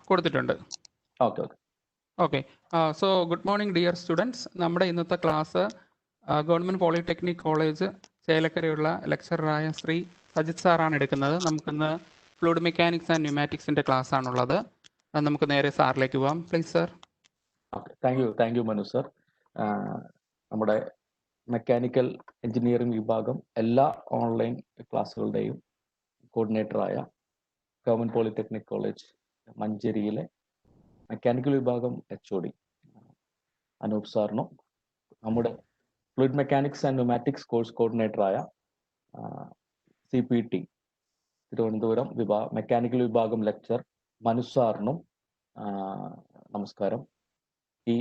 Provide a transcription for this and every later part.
കൊടുത്തിട്ടുണ്ട്. Okay. Okay. So good morning dear students. നമ്മുടെ ഇന്നത്തെ ക്ലാസ് ഗവൺമെൻറ് പോളിടെക്നിക് കോളേജ് ചേലക്കരയുള്ള ലെക്ചറായ ശ്രീ സജിത് സാറാണ് എടുക്കുന്നത്. നമുക്കിന്ന് ഫ്ലൂയിഡ് മെക്കാനിക്സ് ആൻഡ് ന്യൂമാറ്റിക്സിൻ്റെ ക്ലാസ് ആണുള്ളത്. നമുക്ക് നേരെ സാറിലേക്ക് പോകാം. Please sir. Okay, thank you Manu sir. നമ്മുടെ മെക്കാനിക്കൽ എഞ്ചിനീയറിംഗ് വിഭാഗം എല്ലാ ഓൺലൈൻ ക്ലാസ്സുകളുടെയും കോർഡിനേറ്ററായ ഗവൺമെൻറ് പോളിടെക്നിക് കോളേജ് മഞ്ചേരിയിലെ മെക്കാനിക്കൽ വിഭാഗം HOD അനൂപ് സാറിനും നമ്മുടെ fluid mechanics and pneumatics course കോർഡിനേറ്ററായ CPT തിരുവനന്തപുരം മെക്കാനിക്കൽ വിഭാഗം ലെക്ചർ മനു സാറിനും നമസ്കാരം. ഈ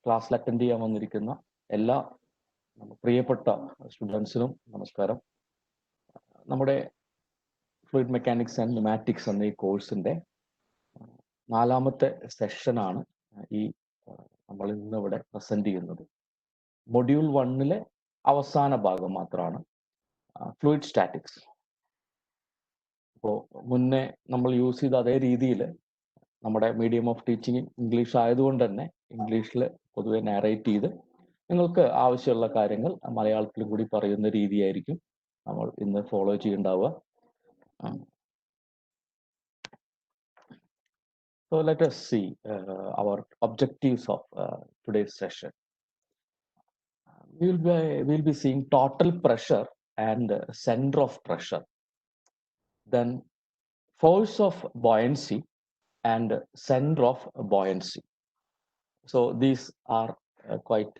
ക്ലാസ്സിൽ അറ്റൻഡ് ചെയ്യാൻ വന്നിരിക്കുന്ന എല്ലാ പ്രിയപ്പെട്ട സ്റ്റുഡൻസിനും നമസ്കാരം. നമ്മുടെ ഫ്ലൂയിഡ് മെക്കാനിക്സ് ആൻഡ് ന്യൂമാറ്റിക്സ് എന്ന ഈ കോഴ്സിന്റെ 4ാമത്തെ സെഷനാണ് ഈ നമ്മൾ ഇന്ന് ഇവിടെ പ്രസന്റ് ചെയ്യുന്നത്. മൊഡ്യൂൾ 1 അവസാന ഭാഗം മാത്രമാണ് ഫ്ലൂയിഡ് സ്റ്റാറ്റിക്സ്. അപ്പോൾ മുന്നേ നമ്മൾ യൂസ് ചെയ്ത അതേ രീതിയിൽ നമ്മുടെ മീഡിയം ഓഫ് ടീച്ചിങ് ഇംഗ്ലീഷ് ആയതുകൊണ്ട് തന്നെ ഇംഗ്ലീഷിൽ പൊതുവെ നാരേറ്റ് ചെയ്ത് നിങ്ങൾക്ക് ആവശ്യമുള്ള കാര്യങ്ങൾ മലയാളത്തിലും കൂടി പറയുന്ന രീതിയായിരിക്കും നമ്മൾ ഇന്ന് follow ചെയ്യുന്നുണ്ടാവുക. So let us see our objectives of today's session. We'll be seeing total pressure and center of pressure, then force of buoyancy and center of buoyancy. So these are quite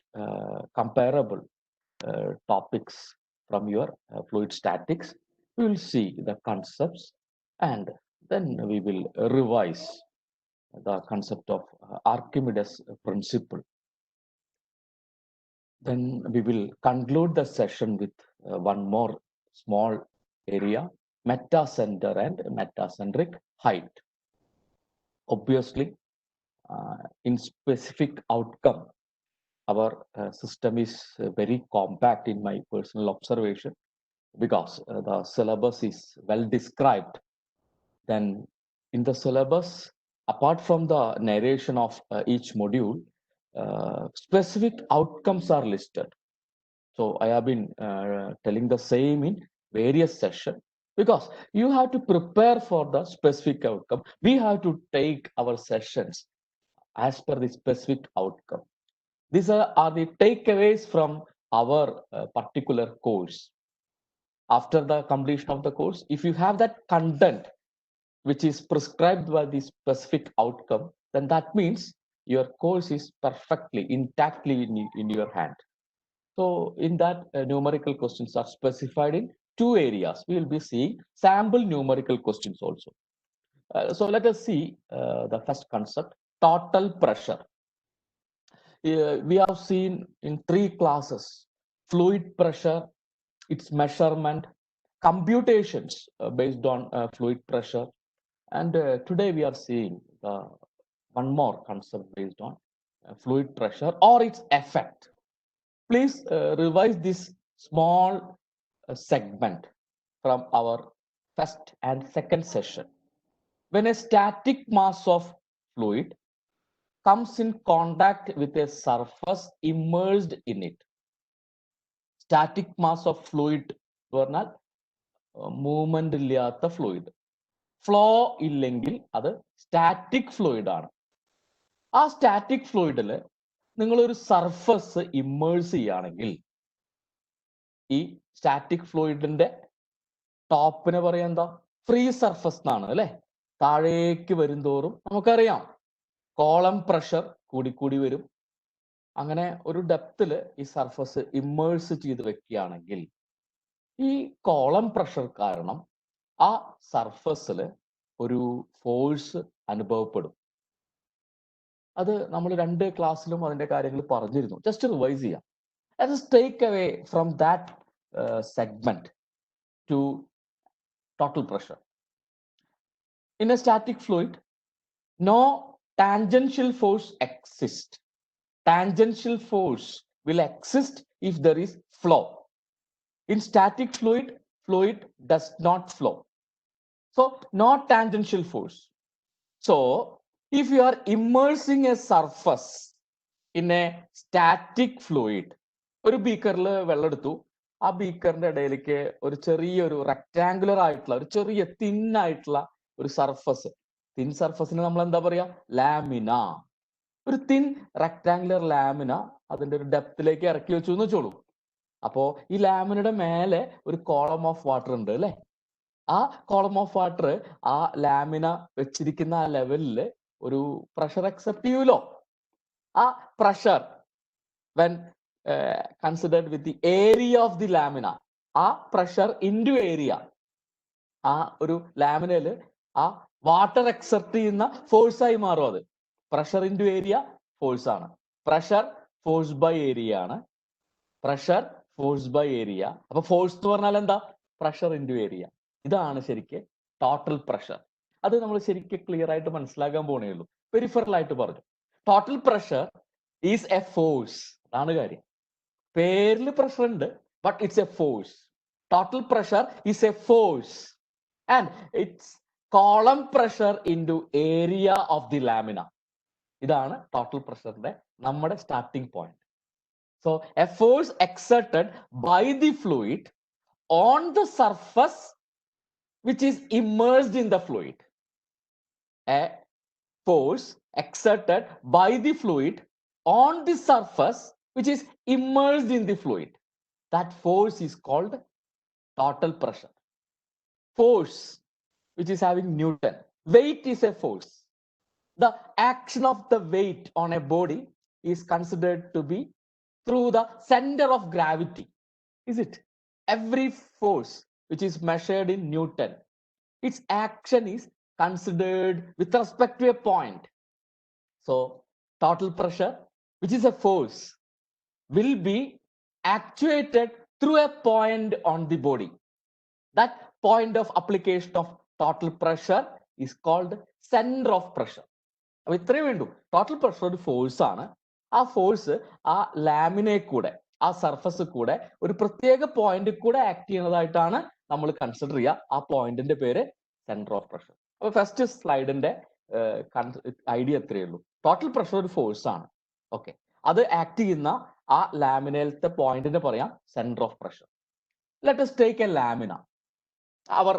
comparable topics from your fluid statics. We will see the concepts and then we will revise the concept of Archimedes principle. Then we will conclude the session with one more small area, metacenter and metacentric height. Obviously, in specific outcome, our system is very compact in my personal observation because the syllabus is well described. Then in the syllabus, apart from the narration of each module, specific outcomes are listed. So I have been telling the same in various sessions because you have to prepare for the specific outcome. We have to take our sessions as per the specific outcome. These are the takeaways from our particular course. After the completion of the course, if you have that content which is prescribed by the specific outcome, then that means your course is perfectly, intactly in your hand. So in that, numerical questions are specified in 2 areas. We will be seeing sample numerical questions also. So let us see the first concept, total pressure. We have seen in 3 classes, fluid pressure, its measurement, computations based on fluid pressure. And today we are seeing one more concept based on fluid pressure or its effect. Please revise this small segment from our first and second session. When a static mass of fluid comes in contact with a surface immersed in it. Static mass of fluid പറഞ്ഞാൽ movement ഇല്ലാത്ത fluid. Flow ഇല്ലെങ്കിൽ അത് static fluid ആണ്. ആ static ഫ്ലൂയിഡിൽ നിങ്ങളൊരു surface immerse ചെയ്യുകയാണെങ്കിൽ ഈ static ഫ്ലൂയിഡിന്റെ ടോപ്പിനെ പറയാൻ എന്താ, ഫ്രീ സർഫസ് എന്നാണ് അല്ലെ. താഴേക്ക് വരുംതോറും നമുക്കറിയാം കോളം പ്രഷർ കൂടിക്കൂടി വരും. അങ്ങനെ ഒരു ഡെപ്തിൽ ഈ സർഫസ് ഇമ്മേഴ്സ് ചെയ്ത് വെക്കുകയാണെങ്കിൽ ഈ കോളം പ്രഷർ കാരണം ആ സർഫസിൽ ഒരു ഫോഴ്സ് അനുഭവപ്പെടും. അത് നമ്മൾ 2 ക്ലാസ്സിലും അതിന്റെ കാര്യങ്ങൾ പറഞ്ഞിരുന്നു. ജസ്റ്റ് റിവൈസ് ചെയ്യാം. Let us take away from that segment to total pressure. In a static fluid, no tangential force exists. Tangential force will exist if there is flow. In static fluid, fluid does not flow. So no tangential force. So if you are immersing a surface in a static fluid, ഒരു ബീക്കറിൽ വെള്ളം എടുത്തു, ആ ബീക്കറിന്റെ ഇടയിലേക്ക് ഒരു ചെറിയൊരു rectangular ആയിട്ടുള്ള ഒരു ചെറിയ തിൻ ആയിട്ടുള്ള ഒരു സർഫസ്, തിൻ സർഫസിന് നമ്മൾ എന്താ പറയാ, ലാമിന. ഒരു തിൻ റെക്ടാങ്കുലർ ലാമിന അതിന്റെ ഒരു ഡെപ്തിലേക്ക് ഇറക്കി വെച്ചു എന്ന് വെച്ചോളൂ. അപ്പോ ഈ ലാമിനയുടെ മേലെ ഒരു കോളം ഓഫ് വാട്ടർ ഉണ്ട് അല്ലെ. ആ കോളം ഓഫ് വാട്ടർ ആ ലാമിന വെച്ചിരിക്കുന്ന ആ ലെവലിൽ ഒരു പ്രഷർ അക്സെപ്റ്റ് ചെയ്യൂലോ. ആ pressure when considered with the area of the lamina, ആ പ്രഷർ ഇൻറ്റു ഏരിയ, ആ ഒരു ലാമിനയിൽ ആ വാട്ടർ എക്സെപ്റ്റ് ചെയ്യുന്ന ഫോഴ്സ് ആയി മാറും. അത് പ്രഷർ ഇൻറ്റു ഏരിയ ഫോഴ്സ് ആണ്. പ്രഷർ ഫോഴ്സ് ബൈ ഏരിയ ആണ്. Pressure force by area. അപ്പൊ ഫോഴ്സ് എന്ന് പറഞ്ഞാൽ എന്താ, പ്രഷർ ഇൻറ്റു ഏരിയ. ഇതാണ് ശരിക്ക് ടോട്ടൽ പ്രഷർ. അത് നമ്മൾ ശരിക്കും ക്ലിയർ ആയിട്ട് മനസ്സിലാക്കാൻ പോണേ ഉള്ളൂ. പെരിഫറൽ ആയിട്ട് പറഞ്ഞു, total pressure is a force. അതാണ് കാര്യം. പേരിൽ പ്രഷർ ഉണ്ട്, but it's a force. Total pressure is a force and it's column pressure into area of the lamina. ഇതാണ് ടോട്ടൽ പ്രഷറിന്റെ നമ്മുടെ starting point. So a force exerted by the fluid on the surface which is immersed in the fluid. A force exerted by the fluid on the surface which is immersed in the fluid. That force is called total pressure. Force which is having Newton. Weight is a force. The action of the weight on a body is considered to be through the center of gravity. Is it? Every force which is measured in Newton, its action is considered with respect to a point. So total pressure, which is a force, will be actuated through a point on the body. That point of application of total pressure is called center of pressure. അപ്പൊ ഇത്രയും വേണ്ടു. Total pressure ഒരു force ആണ്. ആ force ആ ലാമിനെ കൂടെ, ആ surface കൂടെ ഒരു പ്രത്യേക പോയിന്റ് കൂടെ ആക്ട് ചെയ്യുന്നതായിട്ടാണ് നമ്മൾ കൺസിഡർ ചെയ്യുക. ആ പോയിന്റിന്റെ പേര് സെന്റർ ഓഫ് പ്രഷർ. അപ്പൊ ഫസ്റ്റ് സ്ലൈഡിന്റെ ഐഡിയ എത്രയേ ഉള്ളൂ. ടോട്ടൽ പ്രഷർ ഒരു ഫോഴ്സ് ആണ്. ഓക്കെ, അത് ആക്ട് ചെയ്യുന്ന ആ ലാമിനയിലത്തെ പോയിന്റിനെ പറയാം centre of pressure. Let us take a lamina, our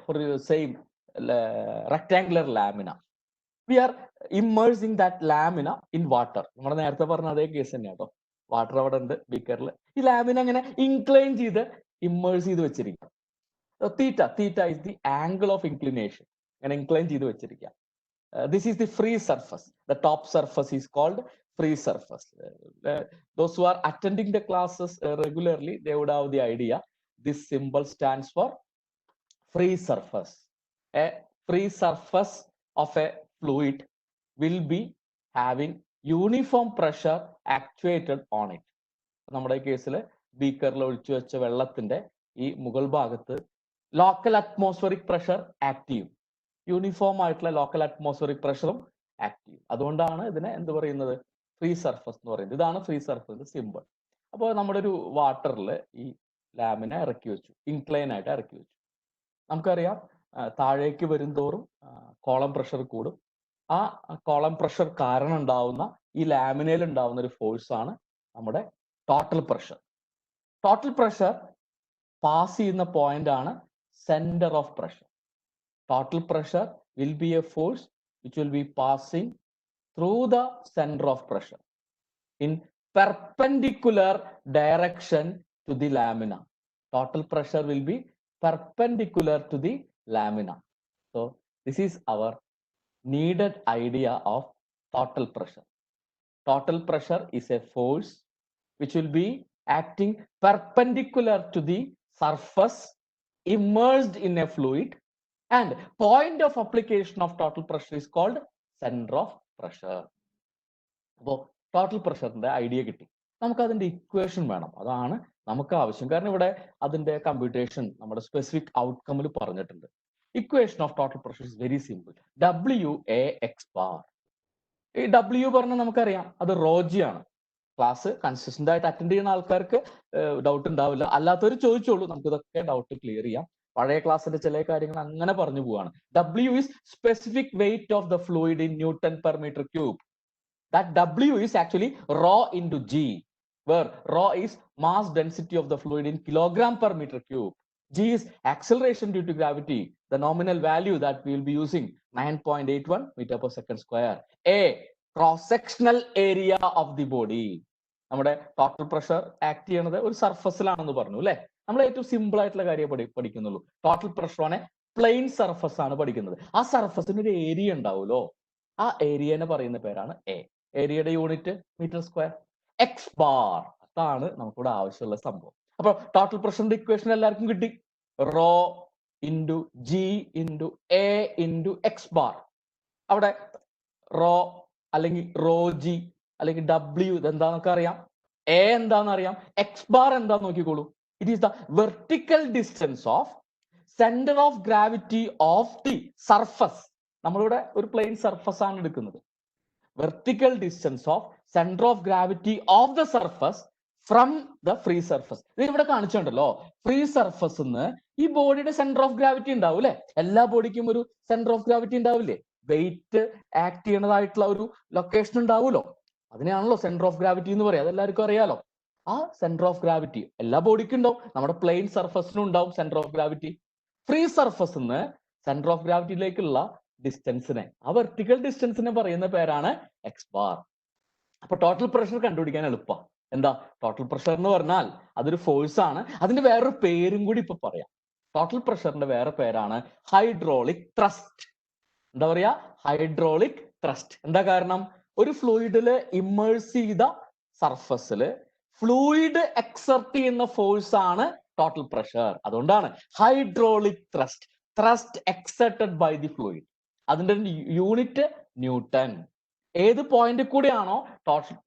for the same rectangular lamina. We are immersing that lamina in water. നമ്മൾ നേരത്തെ പറഞ്ഞ അതേ കേസ് തന്നെയാണ് കേട്ടോ. വാട്ടർ അവിടെ ഉണ്ട് ബീക്കറിൽ. ഈ ലാമിന അങ്ങനെ ഇൻക്ലൈൻ ചെയ്ത് ഇമ്മേഴ്സ് ചെയ്ത് വെച്ചിരിക്കുക. Theta, theta is the angle of inclination. അങ്ങനെ ഇൻക്ലൈൻ ചെയ്ത് വെച്ചിരിക്കുക. This is the free surface. The top surface is called free surface. Those who are attending the classes regularly, they would have the idea. This symbol stands for free surface. A free surface of a fluid will be having uniform pressure actuated on it. നമ്മുടെ കേസിൽ ബീക്കറിൽ ഒഴിച്ചു വെച്ച വെള്ളത്തിന്റെ ഈ മുകൾ ഭാഗത്ത് local atmospheric pressure act ചെയ്യും. Uniform ആയിട്ടുള്ള ലോക്കൽ അറ്റ്മോസ്ഫറിക് പ്രഷറും ആക്ട് ചെയ്യും. അതുകൊണ്ടാണ് ഇതിനെ എന്ത് പറയുന്നത്, ഫ്രീ സർഫസ് എന്ന് പറയുന്നത്. ഇതാണ് ഫ്രീ സർഫസിന്റെ സിമ്പിൾ. അപ്പോൾ നമ്മുടെ ഒരു വാട്ടറിൽ ഈ ലാമിനെ ഇറക്കി വെച്ചു, ഇൻക്ലൈൻ ആയിട്ട് ഇറക്കി വെച്ചു. നമുക്കറിയാം താഴേക്ക് വരും തോറും കോളം പ്രഷർ കൂടും. ആ കോളം പ്രഷർ കാരണം ഉണ്ടാവുന്ന ഈ ലാമിനയിൽ ഉണ്ടാവുന്ന ഒരു ഫോഴ്സ് ആണ് നമ്മുടെ total pressure. Total pressure pass ചെയ്യുന്ന പോയിന്റ് ആണ് centre of pressure. Total pressure will be a force which will be passing through the center of pressure in perpendicular direction to the lamina. Total pressure will be perpendicular to the lamina. So this is our needed idea of total pressure. Total pressure is a force which will be acting perpendicular to the surface immersed in a fluid, and point of application of total pressure is called center of pressure. അപ്പോൾ total പ്രഷറിന്റെ idea കിട്ടി. നമുക്ക് അതിന്റെ equation വേണം. അതാണ് നമുക്ക് ആവശ്യം. കാരണം ഇവിടെ അതിന്റെ കമ്പ്യൂട്ടേഷൻ നമ്മുടെ സ്പെസിഫിക് ഔട്ട്കമിൽ പറഞ്ഞിട്ടുണ്ട്. Equation of total pressure is very simple. WA(x bar). ഈ W പറഞ്ഞാൽ നമുക്കറിയാം അത് റോജി ആണ്. ക്ലാസ് കൺസിസ്റ്റന്റ് ആയിട്ട് അറ്റൻഡ് ചെയ്യുന്ന ആൾക്കാർക്ക് ഡൗട്ട് ഉണ്ടാവില്ല. അല്ലാത്തവർ ചോദിച്ചോളൂ, നമുക്ക് ഇതൊക്കെ ഡൗട്ട് ക്ലിയർ ചെയ്യാം. പഴയ ക്ലാസ്സിന്റെ ചില കാര്യങ്ങൾ അങ്ങനെ പറഞ്ഞു പോവാണ്. W is specific weight of the fluid in Newton per meter cube. That W is actually rho into G, where rho is mass density of the fluid in kilogram per meter cube. G is acceleration due to gravity. The nominal value that we will be using 9.81 meter per second square. A, cross-sectional area of the body. നമ്മുടെ total pressure act ചെയ്യുന്നത് ഒരു സർഫസിലാണെന്ന് പറഞ്ഞു അല്ലെ. നമ്മൾ ഏറ്റവും simple ആയിട്ടുള്ള കാര്യം പഠിക്കുന്നുള്ളൂ. Total pressure on a plane surface ആണ് പഠിക്കുന്നത്. ആ സർഫസിന് ഒരു ഏരിയ ഉണ്ടാവുമല്ലോ, ആ ഏരിയനെ പറയുന്ന പേരാണ് എ. ഏരിയയുടെ unit metre square. X bar, അതാണ് നമുക്കിവിടെ ആവശ്യമുള്ള സംഭവം. അപ്പൊ ടോട്ടൽ പ്രഷറിന്റെ ഇക്വേഷൻ എല്ലാവർക്കും കിട്ടി. Rho into G into A into X bar. അവിടെ റോ അല്ലെങ്കിൽ റോ ജി അല്ലെങ്കിൽ ഡബ്ല്യു ഇതെന്താന്നൊക്കെ അറിയാം, എ എന്താന്ന് അറിയാം, എക്സ് ബാർ എന്താന്ന് നോക്കിക്കോളൂ. It is the vertical distance of centre of gravity of the surface. നമ്മളിവിടെ ഒരു പ്ലെയിൻ സർഫസ് ആണ് എടുക്കുന്നത്. Vertical distance of centre of gravity of the surface from the free surface. ഇത് ഇവിടെ കാണിച്ചിട്ടുണ്ടല്ലോ. ഫ്രീ സർഫസ് ഈ ബോഡിയുടെ സെന്റർ ഓഫ് ഗ്രാവിറ്റി ഉണ്ടാവും അല്ലെ. എല്ലാ ബോഡിക്കും ഒരു സെന്റർ ഓഫ് ഗ്രാവിറ്റി ഉണ്ടാവില്ലേ? വെയിറ്റ് ആക്ട് ചെയ്യണതായിട്ടുള്ള ഒരു ലൊക്കേഷൻ ഉണ്ടാവുമല്ലോ. അതിനെയാണല്ലോ സെന്റർ ഓഫ് ഗ്രാവിറ്റി എന്ന് പറയാം. അതെല്ലാവർക്കും അറിയാലോ. ആ സെന്റർ ഓഫ് ഗ്രാവിറ്റി എല്ലാ ബോഡിക്കും ഉണ്ടാവും. നമ്മുടെ പ്ലെയിൻ സർഫസിനും ഉണ്ടാവും സെന്റർ ഓഫ് ഗ്രാവിറ്റി. ഫ്രീ സർഫസ് സെന്റർ ഓഫ് ഗ്രാവിറ്റിയിലേക്കുള്ള ഡിസ്റ്റൻസിനെ, ആ വെർട്ടിക്കൽ ഡിസ്റ്റൻസിനെ പറയുന്ന പേരാണ് എക്സ് ബാർ. അപ്പൊ ടോട്ടൽ പ്രഷർ കണ്ടുപിടിക്കാൻ എളുപ്പമാണ്. എന്താ ടോട്ടൽ പ്രഷർ എന്ന് പറഞ്ഞാൽ അതൊരു ഫോഴ്സ് ആണ്. അതിന്റെ വേറൊരു പേരും കൂടി ഇപ്പൊ പറയാം. ടോട്ടൽ പ്രഷറിന്റെ വേറെ പേരാണ് ഹൈഡ്രോളിക് ത്രസ്റ്റ്. എന്താ പറയാ? Hydraulic thrust. എന്താ കാരണം? ഒരു ഫ്ലൂയിഡില് ഇമ്മേഴ്സ് ചെയ്ത സർഫസിൽ ഫ്ലൂയിഡ് എക്സർട്ട് ചെയ്യുന്ന ഫോഴ്സ് ആണ് ടോട്ടൽ പ്രഷർ. അതുകൊണ്ടാണ് hydraulic thrust, thrust exerted by the fluid. അതിന്റെ യൂണിറ്റ് ന്യൂട്ടൺ. ഏത് പോയിന്റ് കൂടെയാണോ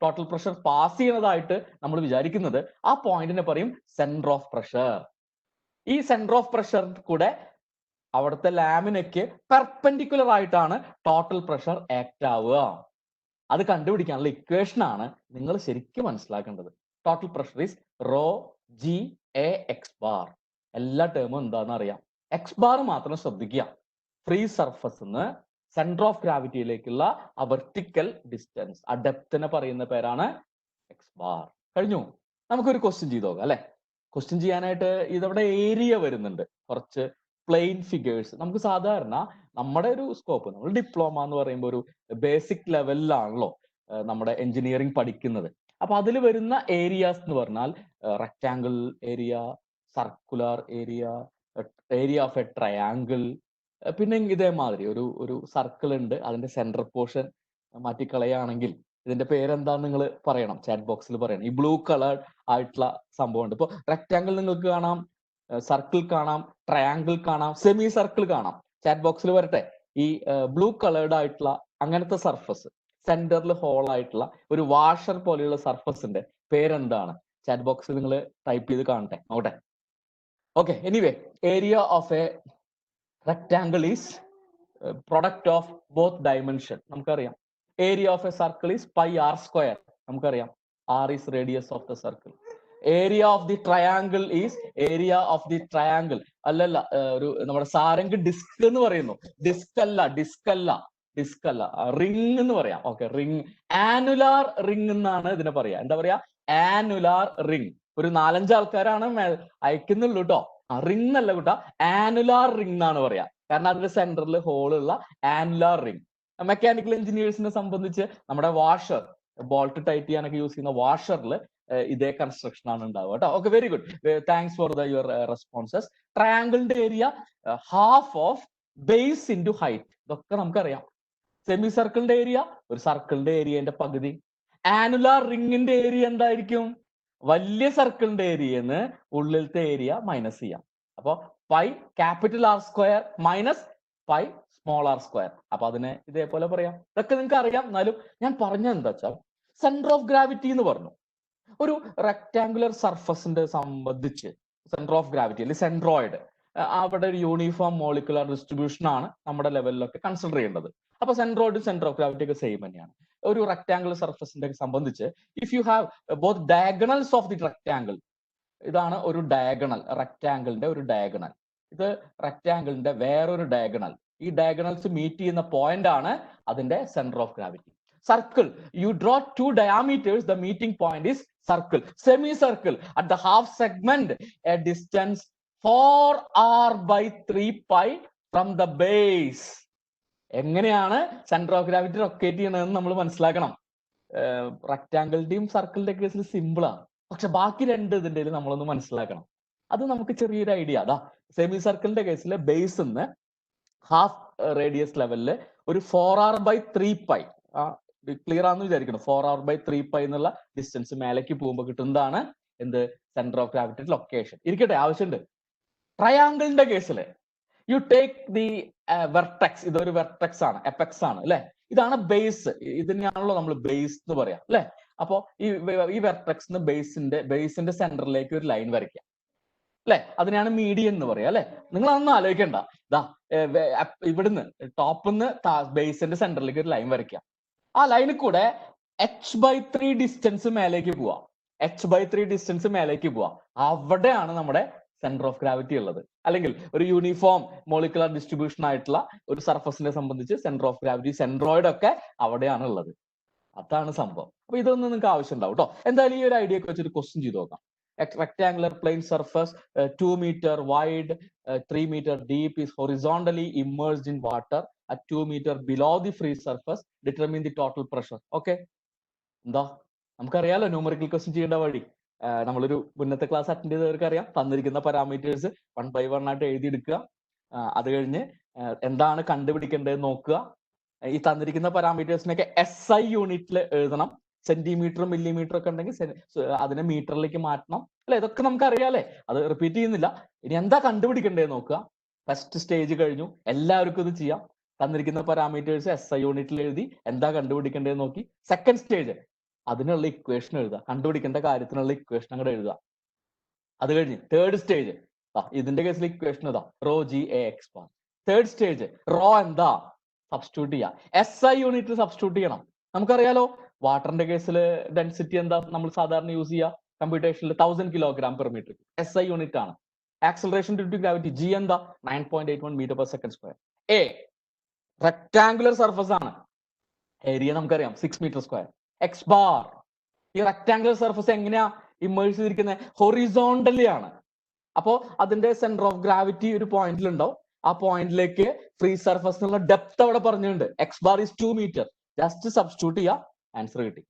ടോട്ടൽ പ്രഷർ പാസ് ചെയ്യുന്നതായിട്ട് നമ്മൾ വിചാരിക്കുന്നത്, ആ പോയിന്റിനെ പറയും സെന്റർ ഓഫ് പ്രഷർ. ഈ സെന്റർ ഓഫ് പ്രഷർ കൂടെ അവിടുത്തെ ലാമിനയ്ക്ക് പെർപെൻഡിക്കുലർ ആയിട്ടാണ് ടോട്ടൽ പ്രഷർ ആക്ട് ആവുക. അത് കണ്ടുപിടിക്കാനുള്ള ഇക്വേഷൻ ആണ് നിങ്ങൾ ശരിക്കും മനസ്സിലാക്കേണ്ടത്. Total pressure is raw G A X bar. എല്ലാ ടേമും എന്താണെന്ന് അറിയാം. എക്സ് ബാർ മാത്രം ശ്രദ്ധിക്കുക. ഫ്രീ സർഫസ് സെന്റർ ഓഫ് ഗ്രാവിറ്റിയിലേക്കുള്ള ആ വെർട്ടിക്കൽ ഡിസ്റ്റൻസ്, ആ ഡെപ്തിനെ പറയുന്ന പേരാണ് എക്സ് ബാർ. കഴിഞ്ഞു. നമുക്കൊരു ക്വസ്റ്റ്യൻ ചെയ്ത് നോക്കാം അല്ലെ. ക്വസ്റ്റ്യൻ ചെയ്യാനായിട്ട് ഇതവിടെ ഏരിയ വരുന്നുണ്ട്, കുറച്ച് പ്ലെയിൻ ഫിഗേഴ്സ്. നമുക്ക് സാധാരണ നമ്മുടെ ഒരു സ്കോപ്പ്, നമ്മൾ ഡിപ്ലോമ എന്ന് പറയുമ്പോൾ ഒരു ബേസിക് ലെവലിലാണല്ലോ നമ്മുടെ എഞ്ചിനീയറിംഗ് പഠിക്കുന്നത്. അപ്പൊ അതിൽ വരുന്ന ഏരിയാസ് എന്ന് പറഞ്ഞാൽ rectangle area, circular area, area of A triangle, പിന്നെ ഇതേമാതിരി ഒരു സർക്കിൾ ഉണ്ട്, അതിന്റെ സെന്റർ പോർഷൻ മാറ്റിക്കളയാണെങ്കിൽ ഇതിന്റെ പേരെന്താന്ന് നിങ്ങൾ പറയണം, ചാറ്റ് ബോക്സിൽ പറയണം. ഈ ബ്ലൂ കളർ ആയിട്ടുള്ള സംഭവം ഉണ്ട്. ഇപ്പൊ റെക്ടാങ്കിൾ നിങ്ങൾക്ക് കാണാം, സർക്കിൾ കാണാം, ട്രയാങ്കിൾ കാണാം, സെമി സർക്കിൾ കാണാം. ചാറ്റ് ബോക്സിൽ വരട്ടെ. ഈ ബ്ലൂ കളേർഡ് ആയിട്ടുള്ള അങ്ങനത്തെ സർഫസ്, സെന്ററിൽ ഹോൾ ആയിട്ടുള്ള ഒരു വാഷർ പോലെയുള്ള സർഫസിന്റെ പേരെന്താണ്? ചാറ്റ് ബോക്സിൽ നിങ്ങൾ ടൈപ്പ് ചെയ്ത് കാണട്ടെ, നോട്ടെ. Okay, anyway, area of a rectangle is product of both dimension. നമുക്കറിയാം. Area of a circle is pi r square. നമുക്കറിയാം r is radius of the circle. Area of the triangle is area of the triangle. അല്ലല്ല, ഒരു നമ്മുടെ Sarang disk എന്ന് പറയുന്നു. Disk അല്ല, ring എന്ന് പറയാം. ഓക്കെ, റിംഗ്, ആനുലാർ റിംഗ് എന്നാണ് ഇതിനെ പറയാ. എന്താ പറയാ? Annular ring. ഒരു 4-5 ആൾക്കാരാണ് അയക്കുന്നുള്ളൂ കേട്ടോ. റിംഗ് എന്നല്ല കൂട്ടാ, ആനുലാർ റിംഗ് എന്നാണ് പറയാ. കാരണം അതിന്റെ സെന്ററിൽ ഹോളുള്ള ആനുലാർ റിംഗ്. മെക്കാനിക്കൽ എഞ്ചിനീയേഴ്സിനെ സംബന്ധിച്ച് നമ്മുടെ വാഷർ, ബോൾട്ട് ടൈറ്റ് ചെയ്യാനൊക്കെ യൂസ് ചെയ്യുന്ന വാഷറിൽ ഇതേ കൺസ്ട്രക്ഷൻ ആണ് ഉണ്ടാവുക കേട്ടോ. Okay, very good, thanks for your responses. ട്രയാങ്കിളിന്റെ area half of base into height. ഇതൊക്കെ നമുക്കറിയാം. സെമി സർക്കിളിന്റെ ഏരിയ ഒരു സർക്കിളിന്റെ ഏരിയന്റെ പകുതി. ആനുലാർ റിംഗിന്റെ ഏരിയ എന്തായിരിക്കും? വലിയ സർക്കിളിന്റെ ഏരിയന്ന് ഉള്ളിലത്തെ ഏരിയ മൈനസ് ചെയ്യാം. അപ്പൊ pi capital R square minus pi small r square. അപ്പൊ അതിനെ ഇതേപോലെ പറയാം. ഇതൊക്കെ നിങ്ങൾക്ക് അറിയാം. എന്നാലും ഞാൻ പറഞ്ഞത് എന്താ വെച്ചാൽ, സെന്റർ ഓഫ് ഗ്രാവിറ്റി എന്ന് പറഞ്ഞു. ഒരു റെക്ടാങ്കുലർ സർഫസിന്റെ സംബന്ധിച്ച് സെന്റർ ഓഫ് ഗ്രാവിറ്റി അല്ലെങ്കിൽ സെൻട്രോയിഡ്, അവിടെ ഒരു യൂണിഫോം മോളിക്കുലർ ഡിസ്ട്രിബ്യൂഷൻ ആണ് നമ്മുടെ ലെവലിലൊക്കെ കൺസിഡർ ചെയ്യേണ്ടത്. അപ്പൊ സെൻട്രോയിഡ് സെന്റർ ഓഫ് ഗ്രാവിറ്റി ഒക്കെ സെയിം തന്നെയാണ്. ഒരു റെക്ടാങ്കുലർ സർഫസിന്റെ സംബന്ധിച്ച് if you have both diagonals of the rectangle, ഇതാണ് ഒരു ഡയഗണൽ, റെക്ടാങ്കിളിന്റെ ഒരു ഡയഗണൽ. ഇത് റെക്ടാങ്കിളിന്റെ വേറൊരു ഡയഗണൽ. ഈ ഡയഗണൽസ് മീറ്റ് ചെയ്യുന്ന പോയിന്റ് ആണ് അതിന്റെ centre of gravity. Circle, you draw two diameters, the meeting point is circle. Semi circle at the half segment a distance 4r/3 pi from the base. എങ്ങനെയാണ് centre of gravity locate ചെയ്യണതെന്ന് നമ്മൾ മനസ്സിലാക്കണം. റെക്ടാങ്കിളിന്റെയും സർക്കിളിന്റെ കേസിൽ സിമ്പിളാണ്, പക്ഷെ ബാക്കി രണ്ട് ഇതിന്റെ നമ്മളൊന്ന് മനസ്സിലാക്കണം. അത് നമുക്ക് ചെറിയൊരു ഐഡിയ. അതാ സെമി സർക്കിളിന്റെ കേസിൽ ബേസ് നിന്ന് ഹാഫ് റേഡിയസ് ലെവലില് ഒരു 4r/3 pi, ക്ലിയർ ആണെന്ന് വിചാരിക്കണം. 4r/3 pi എന്നുള്ള ഡിസ്റ്റൻസ് മേലേക്ക് പോകുമ്പോൾ കിട്ടുന്നതാണ് എന്ത്, സെന്റർ ഓഫ് ഗ്രാവിറ്റി ലൊക്കേഷൻ. ഇരിക്കട്ടെ, ആവശ്യമുണ്ട്. ട്രയാങ്കിളിന്റെ കേസില് യു ടേക്ക് ദി വെർട്ടെക്സ്. ഇതൊരു വെർട്ടെക്സ് ആണ്, എപെക്സ് ആണ് അല്ലെ. ഇതാണ് ബേസ്. ഇതിനെയാണല്ലോ നമ്മൾ ബേസ് എന്ന് പറയാം അല്ലെ. അപ്പോ ഈ വെർട്ടെക്സിന് ബേസിന്റെ സെന്ററിലേക്ക് ഒരു ലൈൻ വരയ്ക്കാം അല്ലെ. അതിനെയാണ് മീഡിയൻ എന്ന് പറയാം അല്ലെ. നിങ്ങൾ അതൊന്നും ആലോചിക്കണ്ട. ഇതാ ഇവിടുന്ന് ടോപ്പിന്ന് ബേസിന്റെ സെന്ററിലേക്ക് ഒരു ലൈൻ വരയ്ക്കാം. ആ ലൈനിൽ കൂടെ h/3 ഡിസ്റ്റൻസ് മേലേക്ക് പോവാ. h/3 ഡിസ്റ്റൻസ് മേലേക്ക് പോവാ. അവിടെയാണ് നമ്മുടെ സെന്റർ ഓഫ് ഗ്രാവിറ്റി ഉള്ളത്. അല്ലെങ്കിൽ ഒരു യൂണിഫോം മോളിക്കുലർ ഡിസ്ട്രിബ്യൂഷൻ ആയിട്ടുള്ള ഒരു സർഫസിനെ സംബന്ധിച്ച് സെന്റർ ഓഫ് ഗ്രാവിറ്റി, സെൻട്രോയിഡ് ഒക്കെ അവിടെയാണ് ഉള്ളത്. അതാണ് സംഭവം. അപ്പൊ ഇതൊന്നും നിങ്ങൾക്ക് ആവശ്യം ഉണ്ടാവും കേട്ടോ. എന്തായാലും ഈ ഒരു ഐഡിയ ഒക്കെ വെച്ചൊരു ക്വസ്റ്റ്യൻ ചെയ്ത് നോക്കാം. Rectangular plane surface 2 meter wide, 3 meter deep, is horizontally immersed in water at 2 meter below the free surface. Determine the total pressure. Okay, എന്താ നമുക്കറിയാലോ ന്യൂമറിക്കൽ ക്വസ്റ്റ്യൻ ചെയ്യേണ്ട വഴി. നമ്മളൊരു മുന്നത്തെ ക്ലാസ് അറ്റൻഡ് ചെയ്തവർക്ക് അറിയാം. തന്നിരിക്കുന്ന പാരാമീറ്റേഴ്സ് 1 by 1 ആയിട്ട് എഴുതിയെടുക്കുക. അത് കഴിഞ്ഞ് എന്താണ് കണ്ടുപിടിക്കേണ്ടത് നോക്കുക. ഈ തന്നിരിക്കുന്ന പാരാമീറ്റേഴ്സിനൊക്കെ SI യൂണിറ്റിൽ എഴുതണം. സെന്റിമീറ്ററും മില്ലിമീറ്ററും ഒക്കെ ഉണ്ടെങ്കിൽ അതിനെ മീറ്ററിലേക്ക് മാറ്റണം അല്ലെ. ഇതൊക്കെ നമുക്ക് അറിയാലേ, അത് റിപ്പീറ്റ് ചെയ്യുന്നില്ല. ഇനി എന്താ കണ്ടുപിടിക്കേണ്ടത് നോക്കുക. ഫസ്റ്റ് സ്റ്റേജ് കഴിഞ്ഞു, എല്ലാവർക്കും ഇത് ചെയ്യാം. തന്നിരിക്കുന്ന പാരാമീറ്റേഴ്സ് SI യൂണിറ്റിൽ എഴുതി എന്താ കണ്ടുപിടിക്കേണ്ടത് നോക്കി. സെക്കൻഡ് സ്റ്റേജ് അതിനുള്ള ഇക്വേഷൻ എഴുതുക, കണ്ടുപിടിക്കേണ്ട കാര്യത്തിനുള്ള ഇക്വേഷൻ അങ്ങോട്ട് എഴുതുക. അത് കഴിഞ്ഞ് തേർഡ് സ്റ്റേജ്, ഇതിന്റെ കേസിൽ ഇക്വേഷൻ ഇതാ ρg(ax). തേർഡ് സ്റ്റേജ് റോ എന്താ സബ്സ്റ്റിറ്റ്യൂട്ട് ചെയ്യാം. SI യൂണിറ്റിൽ സബ്സ്റ്റിറ്റ്യൂട്ട് ചെയ്യണം. നമുക്കറിയാലോ വാട്ടറിന്റെ കേസിൽ ഡെൻസിറ്റി എന്താ നമ്മൾ സാധാരണ യൂസ് ചെയ്യുക കമ്പ്യൂട്ടേഷനിൽ 1000 kg/m. SI യൂണിറ്റ് ആണ്. Acceleration due to gravity G എന്താ 9.81 m/s². എ റെക്ടാങ്കുലർ സർഫസ് ആണ്, ഏരിയ നമുക്കറിയാം 6 m². എക്സ് ബാർ, ഈ റെക്ടാങ്കുലർ സർഫസ് എങ്ങനെയാ ഇമേഴ്സ് ചെയ്തിരിക്കുന്നത്, ഹൊറിസോണ്ടലി ആണ്. അപ്പോ അതിന്റെ സെന്റർ ഓഫ് ഗ്രാവിറ്റി ഒരു പോയിന്റിൽ ഉണ്ടാവും. ആ പോയിന്റിലേക്ക് ഫ്രീ സർഫസിനുള്ള ഡെപ്ത് അവിടെ പറഞ്ഞിട്ടുണ്ട്. X bar is 2 meter. Just substitute ചെയ്യുക, ആൻസർ കിട്ടി.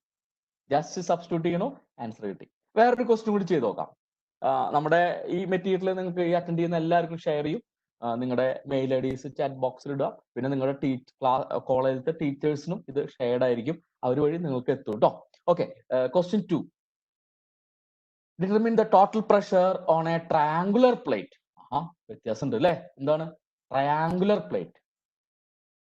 ജസ്റ്റ് സബ്സ്റ്റിറ്റ്യൂട്ട് ചെയ്യണോ, ആൻസർ കിട്ടി. വേറൊരു ക്വസ്റ്റ്യൻ കൂടി ചെയ്ത് നോക്കാം. നമ്മുടെ ഈ മെറ്റീരിയൽ നിങ്ങൾക്ക് ഈ അറ്റൻഡ് ചെയ്യുന്ന എല്ലാവർക്കും ഷെയർ ചെയ്യും. നിങ്ങളുടെ മെയിൽ IDs ചാറ്റ് ബോക്സിൽ ഇടുക. പിന്നെ നിങ്ങളുടെ കോളേജിലത്തെ ടീച്ചേഴ്സിനും ഇത് ഷെയർഡ് ആയിരിക്കും. അവർ വഴി നിങ്ങൾക്ക് എത്തും കേട്ടോ. Okay, question 2. Determine the total pressure on A triangular plate. വ്യത്യാസം ഉണ്ട് അല്ലേ. എന്താണ് ട്രയാങ്കുലർ പ്ലേറ്റ്?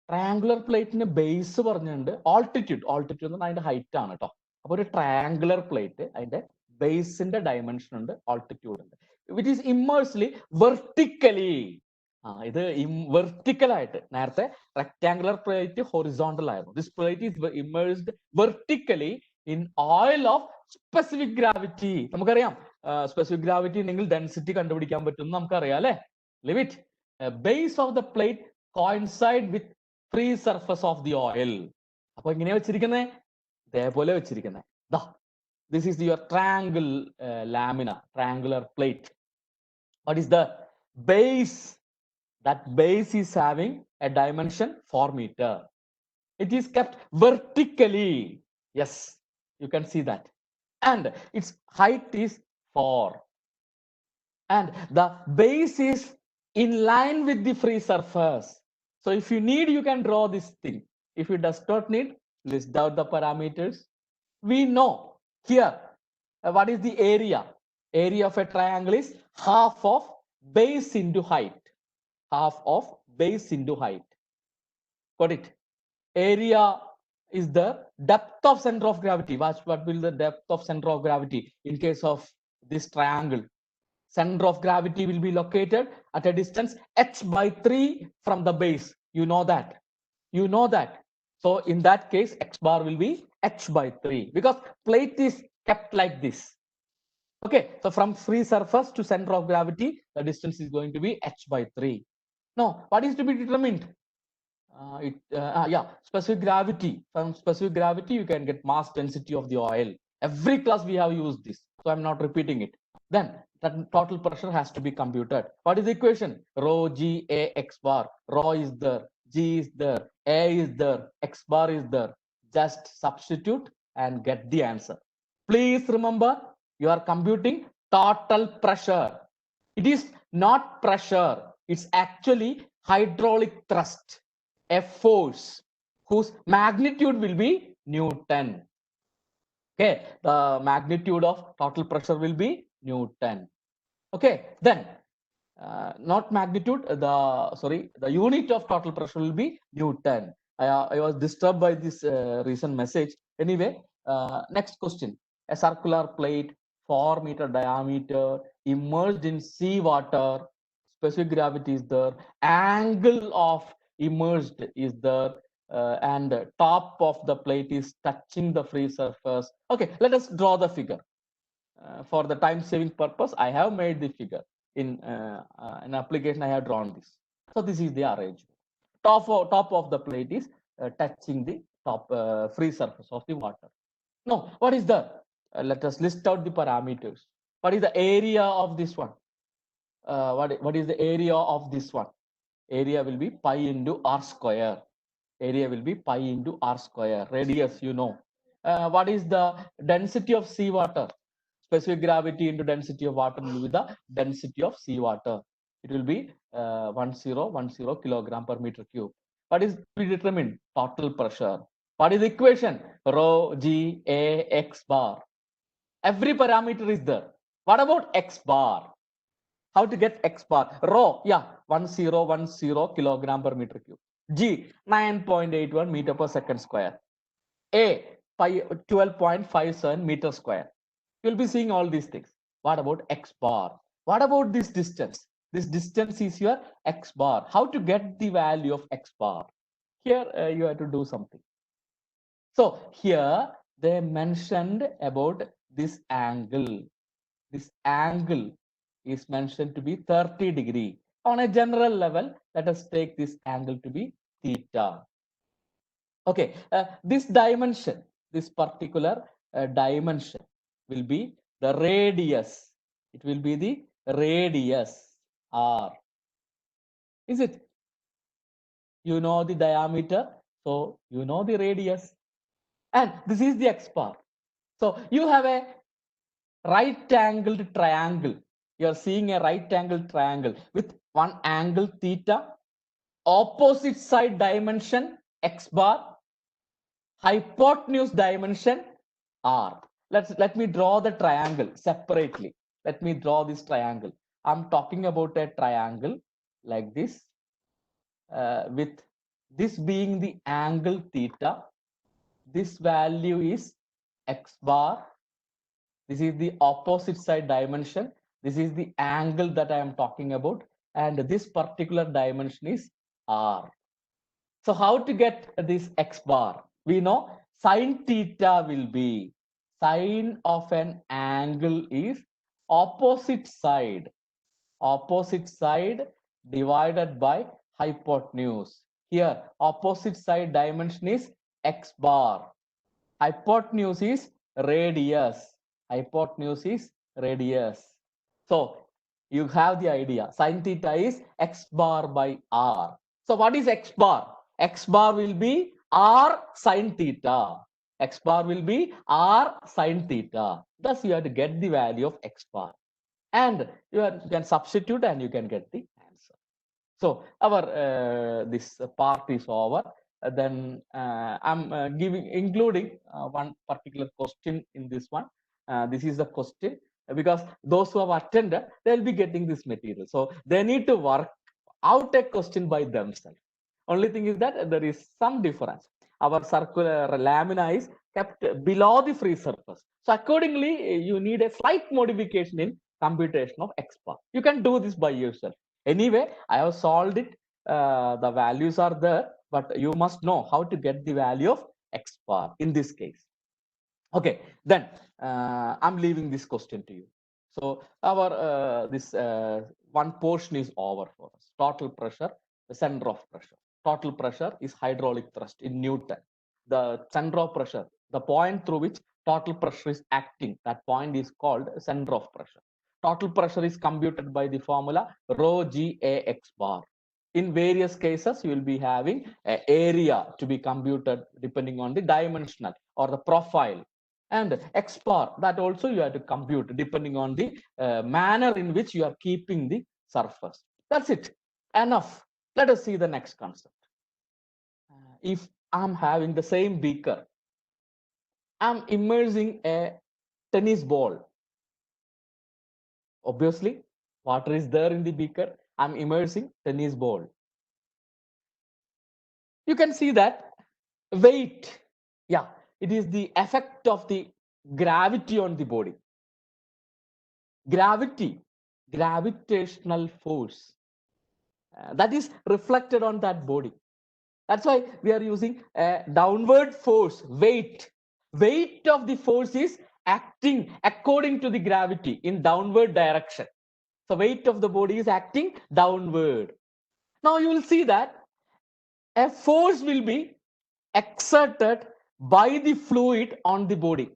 ട്രയാങ്കുലർ പ്ലേറ്റിന് ബേസ് പറഞ്ഞിട്ടുണ്ട്, ഓൾട്ടിറ്റ്യൂഡ് എന്ന് പറഞ്ഞാൽ അതിന്റെ ഹൈറ്റ് ആണ് കേട്ടോ. അപ്പൊ ഒരു ട്രയാങ്കുലർ പ്ലേറ്റ് അതിന്റെ ബേസിന്റെ ഡയമെൻഷൻ ഉണ്ട്, ഓൾട്ടിറ്റ്യൂഡ് ഉണ്ട്. Which is immersed vertically. ഇത് വെർട്ടിക്കൽ ആയിട്ട്, നേരത്തെ റെക്ടാങ്കുലർ പ്ലേറ്റ് ഹൊറിസോണ്ടൽ ആയിരുന്നു. This plate is immersed vertically in oil of specific gravity. നമുക്കറിയാം സ്പെസിഫിക് ഗ്രാവിറ്റി ഉണ്ടെങ്കിൽ ഡെൻസിറ്റി കണ്ടുപിടിക്കാൻ പറ്റും നമുക്കറിയാം അല്ലെ. Limit base of the plate coincide with free surface of the oil. അപ്പൊ എങ്ങനെയാ വെച്ചിരിക്കുന്നത്, ഇതേപോലെ വെച്ചിരിക്കുന്നത്. This is your triangular plate. What is the base? That base is having a dimension 4 meter. It is kept vertically. Yes, you can see that. And its height is 4. And the base is in line with the free surface. So if you need, you can draw this thing. If you does not need, list out the parameters. We know here what is the area. Area of a triangle is half of base into height. Half of base into height. Got it? Area is the depth of center of gravity. What will the depth of center of gravity in case of this triangle? Center of gravity will be located at a distance h/3 from the base. You know that. You know that. So in that case, x bar will be h/3 because plate is kept like this. Okay, so from free surface to center of gravity, the distance is going to be h by 3. Now, what is to be determined? Specific gravity. From specific gravity, you can get mass density of the oil. Every class we have used this, so I'm not repeating it. Then the total pressure has to be computed. What is the equation? Rho G A X bar. Rho is there, G is there, A is there, X bar is there. Just substitute and get the answer. Please remember, you are computing total pressure. It is not pressure. It's actually hydraulic thrust, a force whose magnitude will be Newton. Okay, the magnitude of total pressure will be Newton. Okay, then not magnitude, the unit of total pressure will be Newton. I was disturbed by this recent message. Anyway, next question. A circular plate, 4-meter diameter, immersed in seawater, specific gravity is there, angle of immersed is there, and top of the plate is touching the free surface. Okay, let us draw the figure. For the time saving purpose, I have made the figure. In an application, I have drawn this. So this is the arrangement. Top of the plate is touching the top free surface of the water. Now, what is the? Let us list out the parameters. What is the area of this one? What is the area of this one? Area will be pi into r square. Area will be pi into r square. Radius, you know. What is the density of seawater? Specific gravity into density of water will be the density of seawater. It will be 1010 kilogram per meter cube. What is to be determined? Total pressure. What is the equation? Rho G A X bar. Every parameter is there. What about X bar? How to get X bar? Rho, yeah, 1010 kilogram per meter cube. G, 9.81 meter per second square. A, 12.57 meter square. You'll be seeing all these things. What about X bar? What about this distance? This distance is your X bar. How to get the value of X bar? Here you have to do something. So here they mentioned about this angle. This angle is mentioned to be 30 degree. On a general level, let us take this angle to be theta. Okay, this dimension, this particular dimension will be the radius. It will be the radius r. Is it? You know the diameter, so you know the radius. And this is the X bar. So you have a right angled triangle. You are seeing a right angled triangle with one angle theta, opposite side dimension X bar, hypotenuse dimension r. Let me draw the triangle separately. Let me draw this triangle. I'm talking about a triangle like this, with this being the angle theta. This value is X bar. This is the opposite side dimension. This is the angle that I am talking about. And this particular dimension is r. So how to get this X bar? We know sine theta will be sine of an angle is opposite side divided by hypotenuse. Here opposite side dimension is X bar. Hypotenuse is radius. Hypotenuse is radius. So you have the idea. Sine theta is X bar by r. So what is X bar? X bar will be r sine theta. X bar will be r sine theta. Thus you have to get the value of X bar. And you can substitute and you can get the answer. So our this part is over. Then I'm including one particular question in this one. This is the question, because those who have attended, they'll be getting this material. So they need to work out a question by themselves. Only thing is that there is some difference. Our circular lamina is kept below the free surface. So accordingly, you need a slight modification in computation of X bar. You can do this by yourself. Anyway, I have solved it. The values are there, but you must know how to get the value of X bar in this case. Okay, then I'm leaving this question to you. So our this one portion is over for us. Total pressure, the center of pressure. Total pressure is hydraulic thrust in Newton. The center of pressure, the point through which total pressure is acting, that point is called center of pressure. Total pressure is computed by the formula rho g a x bar. In various cases, you will be having an area to be computed depending on the dimensional or the profile. And x bar, that also you have to compute depending on the manner in which you are keeping the surface. That's it. Enough. Let us see the next concept. If I'm having the same beaker, I'm immersing a tennis ball. Obviously, water is there in the beaker. I'm immersing tennis ball. You can see that weight, yeah, it is the effect of the gravity on the body. Gravity, gravitational force, that is reflected on that body. That's why we are using a downward force, weight. Weight of the force is acting according to the gravity in downward direction. So weight of the body is acting downward. Now you will see that a force will be exerted by the fluid on the body.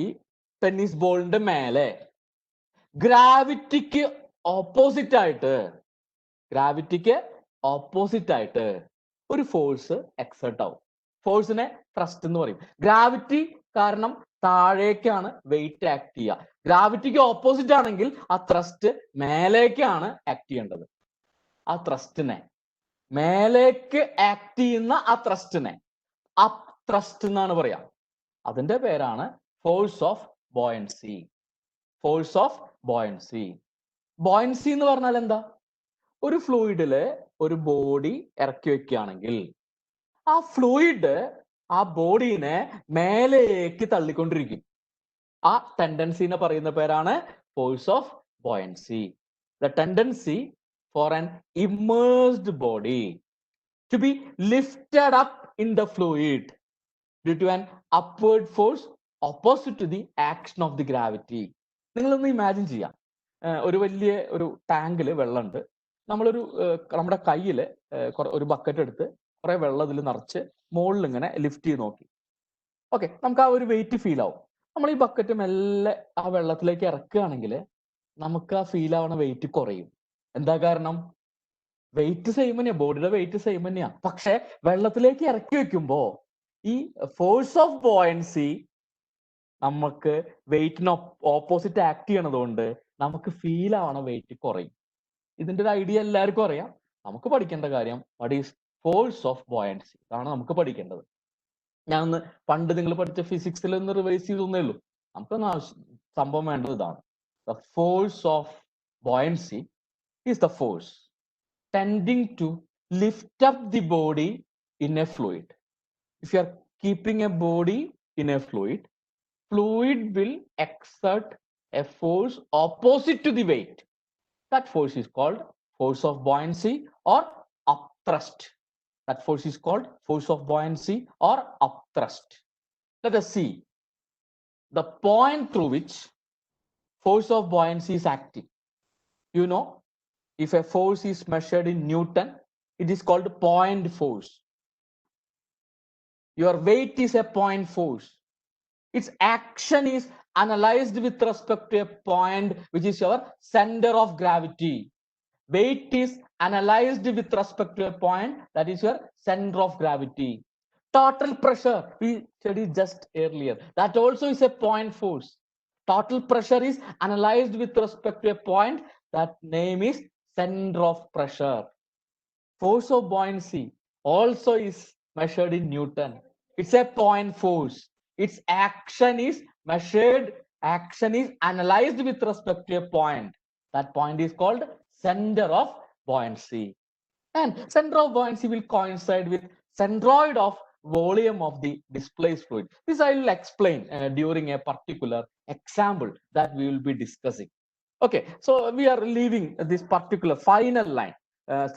ഈ tennis ബോളിന്റെ മേലെ ഗ്രാവിറ്റിക്ക് opposite ആയിട്ട് ഒരു force exert ആവും. ഫോഴ്സിനെ thrust എന്ന് പറയും. Gravity കാരണം താഴേക്കാണ് wait act ചെയ്യുക. ഗ്രാവിറ്റിക്ക് ഓപ്പോസിറ്റ് ആണെങ്കിൽ ആ ത്രസ്റ്റ് മേലേക്കാണ് ആക്ട് ചെയ്യേണ്ടത്. ആ ത്രസ്റ്റിനെ മേലേക്ക് ആക്ട് ചെയ്യുന്ന ആ ത്രസ്റ്റിനെ അപ് ത്രസ്റ്റ് എന്നാണ് പറയാം. അതിന്റെ പേരാണ് force of buoyancy. Force of buoyancy. Buoyancy എന്ന് പറഞ്ഞാൽ എന്താ? ഒരു ഫ്ലൂയിഡില് ഒരു ബോഡി ഇറക്കി വെക്കുകയാണെങ്കിൽ ആ ഫ്ലൂയിഡ് ആ ബോഡീനെ മേലേക്ക് തള്ളിക്കൊണ്ടിരിക്കും. ആ ടെൻഡൻസിനെ പറയുന്ന പേരാണ് force of buoyancy. The tendency for an immersed body to be lifted up in the fluid due to an upward force opposite to the action of the gravity. നിങ്ങളൊന്ന് ഇമാജിൻ ചെയ്യാം, ഒരു വലിയ ഒരു ടാങ്കില് വെള്ളമുണ്ട്. നമ്മളൊരു നമ്മുടെ കയ്യിൽ ഒരു ബക്കറ്റ് എടുത്ത് കുറെ വെള്ളം ഇതിൽ നിറച്ച് മുകളിൽ ഇങ്ങനെ ലിഫ്റ്റ് ചെയ്ത് നോക്കി. ഓക്കെ, നമുക്ക് ആ ഒരു വെയിറ്റ് ഫീൽ ആവും. നമ്മൾ ഈ ബക്കറ്റ് മെല്ലെ ആ വെള്ളത്തിലേക്ക് ഇറക്കുകയാണെങ്കിൽ നമുക്ക് ആ ഫീൽ ആവണ വെയിറ്റ് കുറയും. എന്താ കാരണം? വെയിറ്റ് സെയിം തന്നെയാ, ബോഡിയുടെ വെയിറ്റ് സെയിം തന്നെയാ. പക്ഷെ വെള്ളത്തിലേക്ക് ഇറക്കി വെക്കുമ്പോ ഈ ഫോഴ്സ് ഓഫ് ബോയൻസി നമുക്ക് വെയിറ്റിന് ഓപ്പോസിറ്റ് ആക്ട് ചെയ്യണതുകൊണ്ട് നമുക്ക് ഫീൽ ആവണ വെയിറ്റ് കുറയും. ഇതിന്റെ ഒരു ഐഡിയ എല്ലാവർക്കും അറിയാം. നമുക്ക് പഠിക്കേണ്ട കാര്യം what is force of buoyancy, അതാണ് നമുക്ക് പഠിക്കേണ്ടത്. ഞാൻ ഒന്ന് പണ്ട് നിങ്ങൾ പഠിച്ച ഫിസിക്സിൽ ഒന്ന് റിവൈസ് ചെയ്തൊന്നേ ഉള്ളൂ. നമുക്കൊന്ന് സംഭവം വേണ്ടത് ഇതാണ്. The force of buoyancy is the force tending to lift up the body in a fluid. If you are keeping a body in a fluid, fluid will exert a force opposite to the weight. That force is called force of buoyancy or upthrust. That force is called force of buoyancy or upthrust. Let us see the point through which force of buoyancy is acting. You know, if a force is measured in Newton, it is called point force. Your weight is a point force. Its action is analyzed with respect to a point which is your center of gravity. Weight is analyzed with respect to a point that is your center of gravity. Total pressure, we studied just earlier, that also is a point force. Total pressure is analyzed with respect to a point, that name is center of pressure. Force of buoyancy also is measured in Newton. It's a point force. Its action is measured, action is analyzed with respect to a point. That point is called center of buoyancy. And center of buoyancy will coincide with centroid of volume of the displaced fluid. This I will explain during a particular example that we will be discussing. Okay, so we are leaving this particular final line.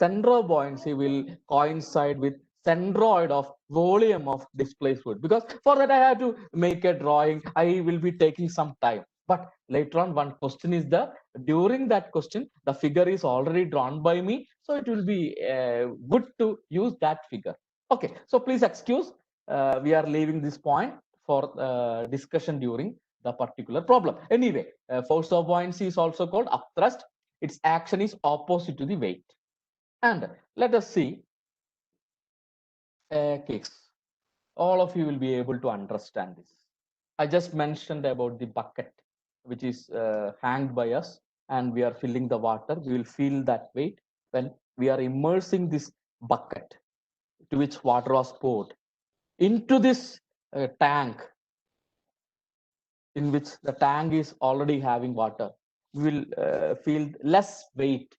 Center of buoyancy will coincide with centroid of volume of displaced fluid, because for that I have to make a drawing. I will be taking some time. But later on, one question is there. During that question, the figure is already drawn by me. So it will be good to use that figure. Okay, so please excuse, we are leaving this point for discussion during the particular problem. Anyway, force of buoyancy is also called upthrust. Its action is opposite to the weight. And let us see a case. All of you will be able to understand this. I just mentioned about the bucket, which is hanged by us, and we are filling the water. We will feel that weight when we are immersing this bucket to which water was poured into this tank, in which the tank is already having water. We will feel less weight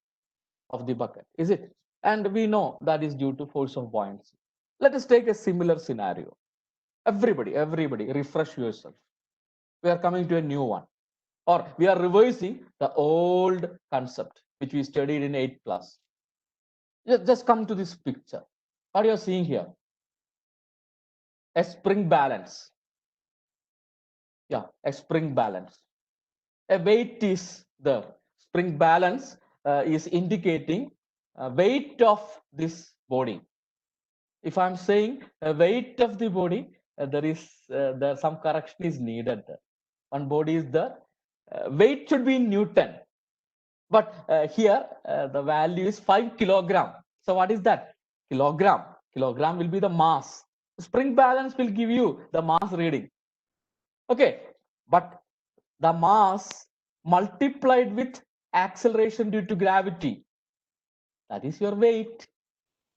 of the bucket, is it? And we know that is due to force of buoyancy. Let us take a similar scenario. Everybody, refresh yourself. We are coming to a new one, or we are revising the old concept which we studied in 8th class. Just come to this picture. What you are seeing here? A spring balance. Yeah, a spring balance. A weight is there. Spring balance is indicating weight of this body. If I'm saying weight of the body, there some correction is needed there. One body is there. Weight should be in Newton, but here the value is 5 kilogram. So what is that? Kilogram. Kilogram will be the mass. Spring balance will give you the mass reading. Okay, but the mass multiplied with acceleration due to gravity, that is your weight.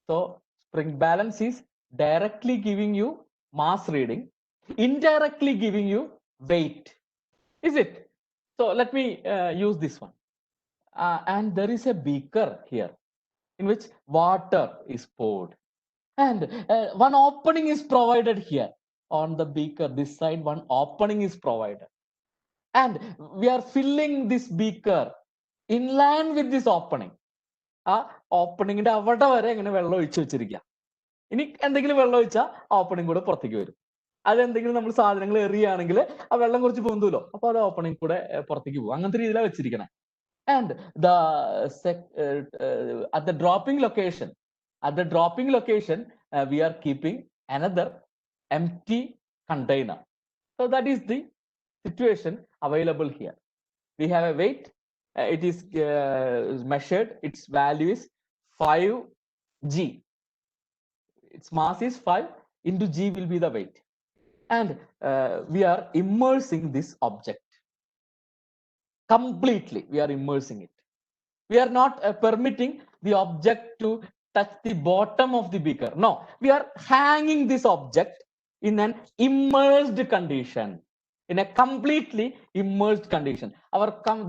So spring balance is directly giving you mass reading, indirectly giving you weight. Is it? So let me use this one. And there is a beaker here in which water is poured. And one opening is provided here on the beaker. This side, one opening is provided. And we are filling this beaker in line with this opening. ഓപ്പണിങ്ങിന്റെ അവിടെ വരെ ഇങ്ങനെ വെള്ളം ഒഴിച്ചു വെച്ചിരിക്കുക. ഇനി എന്തെങ്കിലും വെള്ളം ഒഴിച്ചാൽ ഓപ്പണിംഗ് കൂടെ പുറത്തേക്ക് വരും. അതെന്തെങ്കിലും നമ്മൾ സാധനങ്ങൾ എറിയുകയാണെങ്കിൽ ആ വെള്ളം കുറച്ച് പൊന്തുമല്ലോ, അപ്പൊ അത് ഓപ്പണിംഗ് കൂടെ പുറത്തേക്ക് പോകും. അങ്ങനത്തെ രീതിയിലാണ് വെച്ചിരിക്കണേ. And at the dropping location, we are keeping another empty container. So that is the situation available here. We have a weight. It is measured. Its value is 5g. Its mass is 5 into g will be the weight. And we are immersing this object completely. We are immersing it. We are not permitting the object to touch the bottom of the beaker. No, we are hanging this object in an immersed condition, in a completely immersed condition.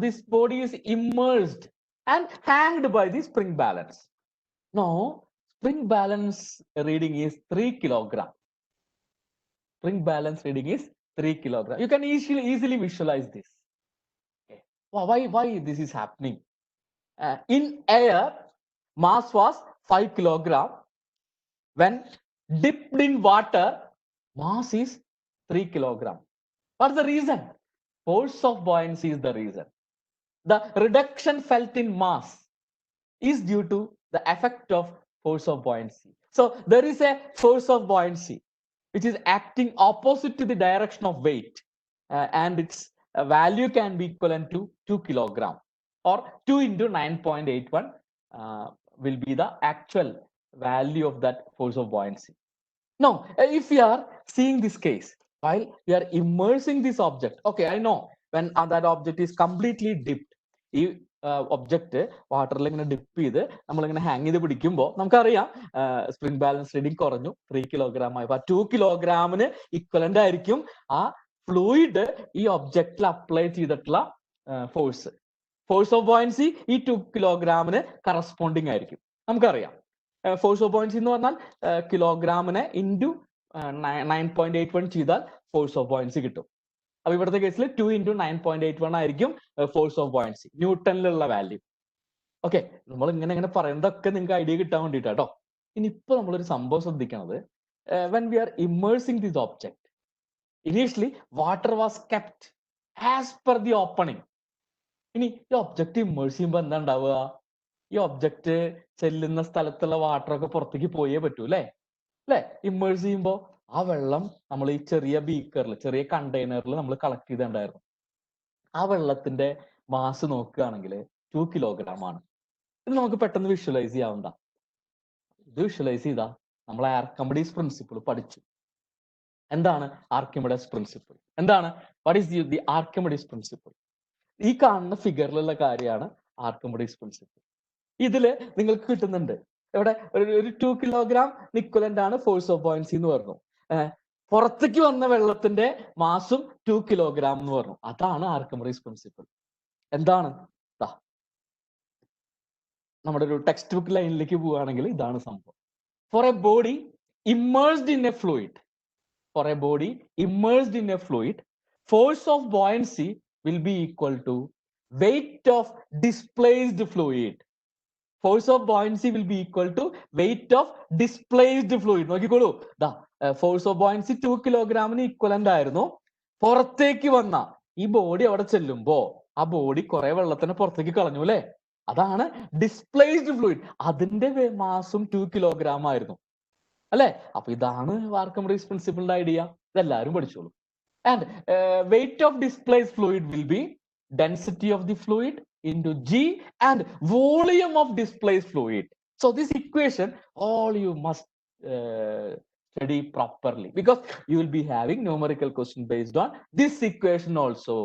This body is immersed and hanged by the spring balance. Now, spring balance reading is 3 kilogram. Spring balance reading is 3 kilogram. You can easily visualize this. Okay. Why this is happening? In air, mass was 5 kilogram. When dipped in water, mass is 3 kilogram. What's the reason? Force of buoyancy is the reason. The reduction felt in mass is due to the effect of force of buoyancy. So there is a force of buoyancy which is acting opposite to the direction of weight, and its value can be equivalent to 2 kilogram, or 2 into 9.81 will be the actual value of that force of buoyancy. Now, if we are seeing this case, while we are immersing this object, okay, I know when that object is completely dipped, object വാട്ടറിൽ ഇങ്ങനെ dip ചെയ്ത് നമ്മളിങ്ങനെ hang ചെയ്ത് പിടിക്കുമ്പോൾ നമുക്കറിയാം spring balance reading കുറഞ്ഞു, 3 kilogram ആയി. 2 കിലോഗ്രാമിന് ഇക്വലന്റ് ആയിരിക്കും ആ ഫ്ലൂയിഡ് ഈ ഒബ്ജക്റ്റിൽ അപ്ലൈ ചെയ്തിട്ടുള്ള ഫോഴ്സ്. ഫോഴ്സ് ഓഫ് ബോയൻസി ഈ 2 കിലോഗ്രാമിന് കറസ്പോണ്ടിങ് ആയിരിക്കും. നമുക്കറിയാം ഫോഴ്സ് ഓഫ് ബോയൻസി എന്ന് പറഞ്ഞാൽ കിലോഗ്രാമിനെ ഇൻറ്റു 9.81 ചെയ്താൽ ഫോഴ്സ് ഓഫ് ബോയൻസി കിട്ടും. അപ്പൊ ഇവിടുത്തെ കേസിൽ 2 into 9.81 ആയിരിക്കും ഫോഴ്സ് ഓഫ് ബോയൻസി, ന്യൂട്ടണിലുള്ള വാല്യൂ. ഓക്കെ, നമ്മൾ ഇങ്ങനെ പറയുന്നതൊക്കെ നിങ്ങൾക്ക് ഐഡിയ കിട്ടാൻ വേണ്ടിയിട്ടാട്ടോ. ഇനിയിപ്പോ നമ്മളൊരു സംഭവം ശ്രദ്ധിക്കണത്, when we are immersing this object, initially water was kept as per the opening. ഇനി ഈ ഒബ്ജക്റ്റ് ഇമ്മേഴ്സ് ചെയ്യുമ്പോൾ എന്താ ഉണ്ടാവുക? ഈ ഒബ്ജക്റ്റ് ചെല്ലുന്ന സ്ഥലത്തുള്ള വാട്ടറൊക്കെ പുറത്തേക്ക് പോയേ പറ്റൂ അല്ലേ? ഇമ്മേഴ്സ് ചെയ്യുമ്പോൾ ആ വെള്ളം നമ്മൾ ഈ ചെറിയ ബീക്കറിൽ, ചെറിയ കണ്ടെയ്നറിൽ നമ്മൾ കളക്ട് ചെയ്തിട്ടുണ്ടായിരുന്നു. ആ വെള്ളത്തിന്റെ മാസ് നോക്കുകയാണെങ്കിൽ 2 കിലോഗ്രാം ആണ്. ഇത് നമുക്ക് പെട്ടെന്ന് വിഷ്വലൈസ് ചെയ്യാവുന്ന. ഇത് വിഷ്വലൈസ് ചെയ്താ നമ്മൾ ആർക്കിമിഡീസ് പ്രിൻസിപ്പിൾ പഠിച്ചു. എന്താണ് ആർക്കിമിഡീസ് പ്രിൻസിപ്പിൾ? എന്താണ്? What is the Archimedes principle? ഈ കാണുന്ന ഫിഗറിലുള്ള കാര്യമാണ് ആർക്കിമിഡീസ് പ്രിൻസിപ്പിൾ. ഇതില് നിങ്ങൾക്ക് കിട്ടുന്നുണ്ട് ഇവിടെ ഒരു 2 കിലോഗ്രാം ഇക്വലന്റ് ആണ് ഫോഴ്സ് ഓഫ് ബോയൻസി എന്ന് പറഞ്ഞു. പുറത്തേക്ക് വന്ന വെള്ളത്തിന്റെ മാസും 2 കിലോഗ്രാം എന്ന് പറഞ്ഞു. അതാണ് ആർക്കിമിഡീസ് പ്രിൻസിപ്പിൾ. എന്താണ്? നമ്മുടെ ഒരു ടെക്സ്റ്റ് ബുക്ക് ലൈനിലേക്ക് പോവുകയാണെങ്കിൽ ഇതാണ് സംഭവം. For a body immersed in a fluid, force of buoyancy will be equal to weight of displaced fluid. Force of buoyancy will be equal to weight of displaced fluid. നോക്കിക്കോളൂ, force of buoyancy 2 കിലോഗ്രാമിന് equivalent ആയിരുന്നു. പുറത്തേക്ക് വന്ന ഈ body അവിടെ ചെല്ലുമ്പോ ആ body കുറെ വെള്ളത്തിന് പുറത്തേക്ക് കളഞ്ഞു അല്ലെ? അതാണ് ഡിസ്പ്ലേസ്ഡ് ഫ്ലൂയിഡ്. അതിന്റെ മാസും 2 കിലോഗ്രാം ആയിരുന്നു അല്ലെ? അപ്പൊ ഇതാണ് ആർക്കിമിഡീസ് പ്രിൻസിപ്പിളിന്റെ ഐഡിയ. ഇതെല്ലാവരും പഠിച്ചോളൂ. And weight of displaced fluid will be density of the fluid into G and volume of displaced fluid. So this equation all you must study properly, because you will be having numerical question based on this equation also.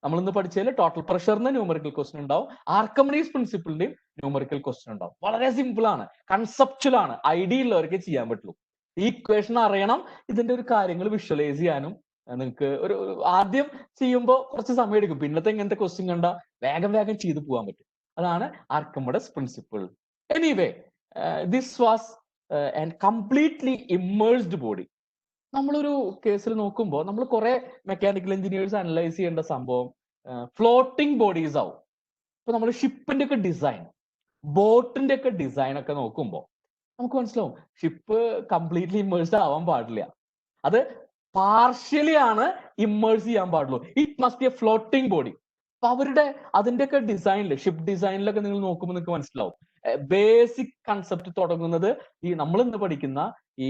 നമ്മൾ ഇന്ന് പഠിച്ചതിൽ total പ്രഷറിന് numerical question ഉണ്ടാവും, Archimedes പ്രിൻസിപ്പിളിന്റെയും numerical question ഉണ്ടാവും. വളരെ simple ആണ്, conceptual ആണ്, idea ഉള്ളവർക്ക് ചെയ്യാൻ പറ്റുള്ളൂ. ഈ ഇക്വേഷൻ അറിയണം, ഇതിന്റെ ഒരു കാര്യങ്ങൾ വിഷ്വലൈസ് ചെയ്യാനും നിങ്ങൾക്ക് ഒരു ആദ്യം ചെയ്യുമ്പോൾ കുറച്ച് സമയം എടുക്കും, പിന്നത്തെ ഇങ്ങനത്തെ ക്വസ്റ്റ്യൻ കണ്ട വേഗം ചെയ്തു പോകാൻ പറ്റും. അതാണ് Archimedes principle. Anyway, this was an completely immersed body. നമ്മളൊരു കേസിൽ നോക്കുമ്പോൾ നമ്മൾ കുറെ മെക്കാനിക്കൽ എഞ്ചിനീയേഴ്സ് അനലൈസ് ചെയ്യേണ്ട സംഭവം ഫ്ലോട്ടിംഗ് ബോഡീസ് ആവും. ഇപ്പൊ നമ്മൾ ഷിപ്പിന്റെ ഒക്കെ ഡിസൈൻ, ബോട്ടിന്റെ ഒക്കെ ഡിസൈൻ ഒക്കെ നോക്കുമ്പോൾ നമുക്ക് മനസ്സിലാവും ഷിപ്പ് കംപ്ലീറ്റ്ലി ഇമ്മേഴ്സ്ഡ് ആവാൻ പാടില്ല. അത് പാർഷ്യലി ആണ് ഇമ്മേഴ്സ് ചെയ്യാൻ പാടുള്ളൂ. It must be A floating body. അപ്പൊ അതിന്റെയൊക്കെ ഡിസൈനിൽ, ഷിപ്പ് ഡിസൈനിലൊക്കെ നിങ്ങൾ നോക്കുമ്പോൾ നിങ്ങൾക്ക് മനസ്സിലാവും ബേസിക് കൺസെപ്റ്റ് തുടങ്ങുന്നത് ഈ നമ്മൾ ഇന്ന് പഠിക്കുന്ന ഈ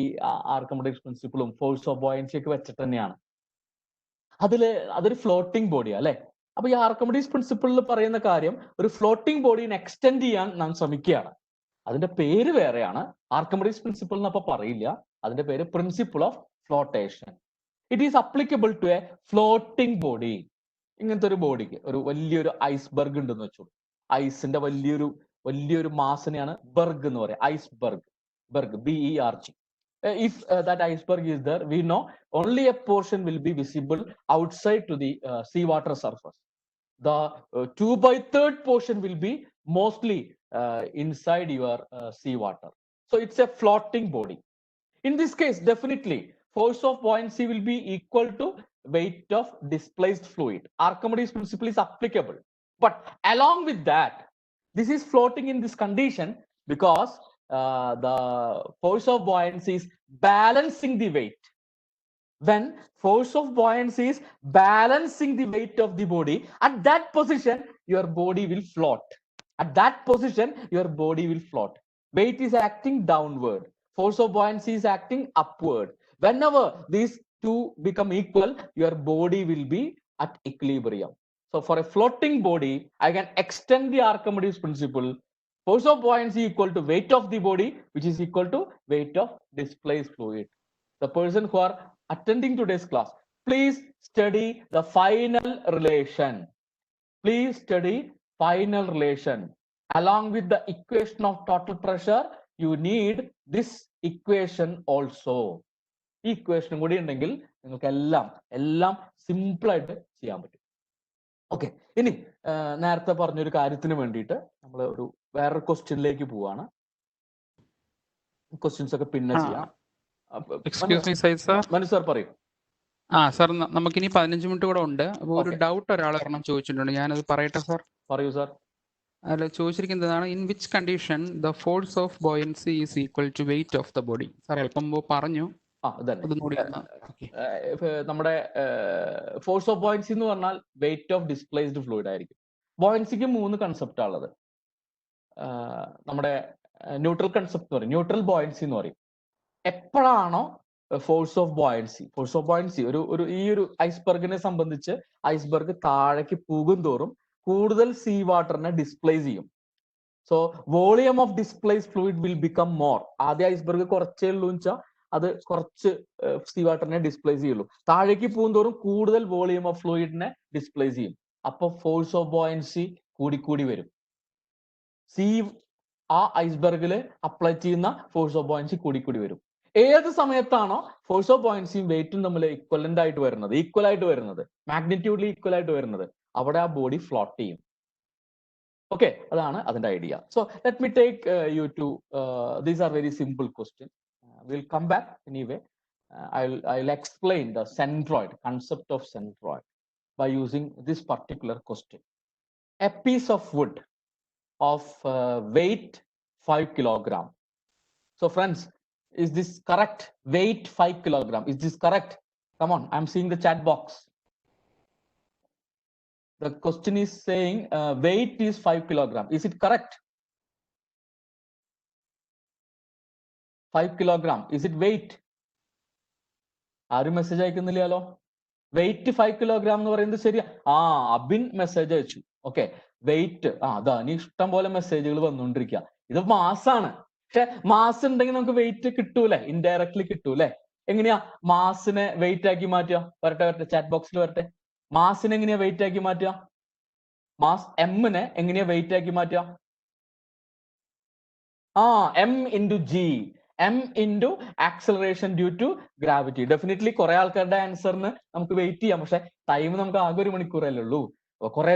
ആർക്കിമിഡീസ് പ്രിൻസിപ്പിളും ഫോഴ്സ് ഓഫ് ബോയൻസി ഒക്കെ വെച്ചിട്ട് തന്നെയാണ്. അതൊരു ഫ്ലോട്ടിംഗ് ബോഡിയാ അല്ലെ? അപ്പൊ ഈ ആർക്കിമിഡീസ് പ്രിൻസിപ്പിളിൽ പറയുന്ന കാര്യം ഒരു ഫ്ലോട്ടിംഗ് ബോഡിനെ എക്സ്റ്റെൻഡ് ചെയ്യാൻ നാം ശ്രമിക്കുകയാണ്. അതിന്റെ പേര് വേറെയാണ്, ആർക്കിമിഡീസ് പ്രിൻസിപ്പിൾ എന്നപ്പോ പറയില്ല, അതിന്റെ പേര് principle of flotation. It is applicable to a floating body. ഇങ്ങനത്തെ ഒരു ബോഡിക്ക് ഒരു വലിയൊരു ഐസ്ബർഗ് ഉണ്ടെന്ന് വെച്ചോളൂ. ഐസിന്റെ വലിയൊരു മാസിനെയാണ് ബർഗ് എന്ന് പറയുക, iceberg, BERG. If that iceberg is there, we know only a portion will be visible outside to the seawater surface. The 2/3 portion will be mostly inside your seawater. So it's a floating body. In this case, definitely force of buoyancy will be equal to weight of displaced fluid. Archimedes principle is applicable. But along with that, this is floating in this condition because the force of buoyancy is balancing the weight. When force of buoyancy is balancing the weight of the body, at that position your body will float. At that position your body will float. Weight is acting downward, force of buoyancy is acting upward. Whenever these two become equal, your body will be at equilibrium. So for a floating body, I can extend the Archimedes principle. Force of buoyancy equal to weight of the body, which is equal to weight of displaced fluid. The person who are attending today's class, please study the final relation. Please study final relation. Along with the equation of total pressure, you need this equation also. ഈ ഇക്വേഷനും കൂടി ഉണ്ടെങ്കിൽ നിങ്ങൾക്ക് എല്ലാം simple ആയിട്ട് ചെയ്യാൻ പറ്റും. Okay, ഇനി നേരത്തെ പറഞ്ഞൊരു കാര്യത്തിന് വേണ്ടിയിട്ട് നമ്മൾ വേറൊരു ക്വസ്റ്റ്യനിലേക്ക് പോവാണ്. ക്വസ്റ്റ്യൻസ് ഒക്കെ പിന്നെ ചെയ്യാം. മനു സാർ പറയൂ. സാർ നമുക്കിനി 15 മിനിറ്റ് കൂടെ ഉണ്ട്. അപ്പോൾ ഒരു ഡൗട്ട് ഒരാൾ ഒരെണ്ണം ചോദിച്ചിട്ടുണ്ട്, ഞാനത് പറയട്ടെ സാർ? പറയൂ സാർ. അല്ല, ചോദിച്ചിരിക്കുന്നതാണ് in which condition the force of buoyancy is equal to weight of the body. Sir അല്പം പറഞ്ഞു, നമ്മുടെ ഫോഴ്സ് ഓഫ് ബോയൻസി എന്ന് പറഞ്ഞാൽ വെയിറ്റ് ഓഫ് ഡിസ്പ്ലേസ്ഡ് ഫ്ലൂയിഡ് ആയിരിക്കും. ബോയൻസിക്ക് 3 കൺസെപ്റ്റ് ഉള്ളത്. നമ്മുടെ ന്യൂട്രൽ കൺസെപ്റ്റ് എന്ന് പറയും, ന്യൂട്രൽ ബോയൻസി എന്ന് പറയും. എപ്പോഴാണോ ഫോഴ്സ് ഓഫ് ബോയൻസി ഈ ഒരു ഐസ്ബർഗിനെ സംബന്ധിച്ച് ഐസ്ബർഗ് താഴേക്ക് പോകും തോറും കൂടുതൽ സീ വാട്ടറിനെ ഡിസ്പ്ലേസ് ചെയ്യും. So volume of displace fluid will become more. ആദ്യം ഐസ്ബർഗ് കുറച്ചേ ഉള്ളൂ വെച്ചാൽ അത് കുറച്ച് സീ വാട്ടറിനെ ഡിസ്പ്ലേസ് ചെയ്യുള്ളൂ. താഴേക്ക് പോകുന്തോറും കൂടുതൽ വോളിയം ഓഫ് ഫ്ലൂയിഡിനെ ഡിസ്പ്ലേസ് ചെയ്യും. അപ്പൊ ഫോഴ്സ് ഓഫ് ബോയൻസി കൂടിക്കൂടി വരും. ആ ഐസ്ബർഗിൽ അപ്ലൈ ചെയ്യുന്ന ഫോഴ്സ് ഓഫ് ബോയൻസി കൂടിക്കൂടി വരും. ഏത് സമയത്താണോ ഫോഴ്സ് ഓഫ് ബോയൻസിയും വെയിറ്റും തമ്മിൽ ഈക്വൽ ആയിട്ട് വരുന്നത്, മാഗ്നിറ്റ്യൂഡിൽ ഈക്വൽ ആയിട്ട് വരുന്നത്, അവിടെ ആ ബോഡി ഫ്ലോട്ട് ചെയ്യും. ഓക്കെ, അതാണ് അതിന്റെ idea. So let me take you to these are very simple question. We'll come back anyway. I'll explain the centroid, concept of centroid, by using this particular question. A piece of wood of weight 5 kilogram. So friends, is this correct? Weight 5 kilogram. Is this correct? Come on, I'm seeing the chat box. The question is saying weight is 5 kilogram. Is it correct? 5 kilogram. Is it weight? ആരും message അയക്കുന്നില്ലല്ലോ. Weight 5 kilogram എന്ന് പറയുന്നത് ശരിയാ. Abin message അയച്ചു. Okay, weight. അതാ ഇനി ഇഷ്ടം പോലെ മെസ്സേജുകൾ വന്നുകൊണ്ടിരിക്കുക. ഇത് മാസാണ്. പക്ഷെ മാസ് ഉണ്ടെങ്കിൽ നമുക്ക് വെയിറ്റ് കിട്ടൂലേ, ഇൻഡയറക്ട്ലി കിട്ടൂലേ. എങ്ങനെയാ മാസിനെ വെയിറ്റ് ആക്കി മാറ്റുക? വരട്ടെ, ചാറ്റ് ബോക്സിൽ വരട്ടെ. മാസിനെ എങ്ങനെയാ വെയിറ്റ് ആക്കി മാറ്റുക? മാസ് എമ്മിനെ എങ്ങനെയാ വെയിറ്റ് ആക്കി മാറ്റുക? M into G. M into acceleration due to gravity. Definitely കുറെ ആൾക്കാരുടെ ആൻസറിന് നമുക്ക് വെയിറ്റ് ചെയ്യാം. പക്ഷെ ടൈം നമുക്ക് ആകെ 1 മണിക്കൂറല്ലേ ഉള്ളൂ. കുറെ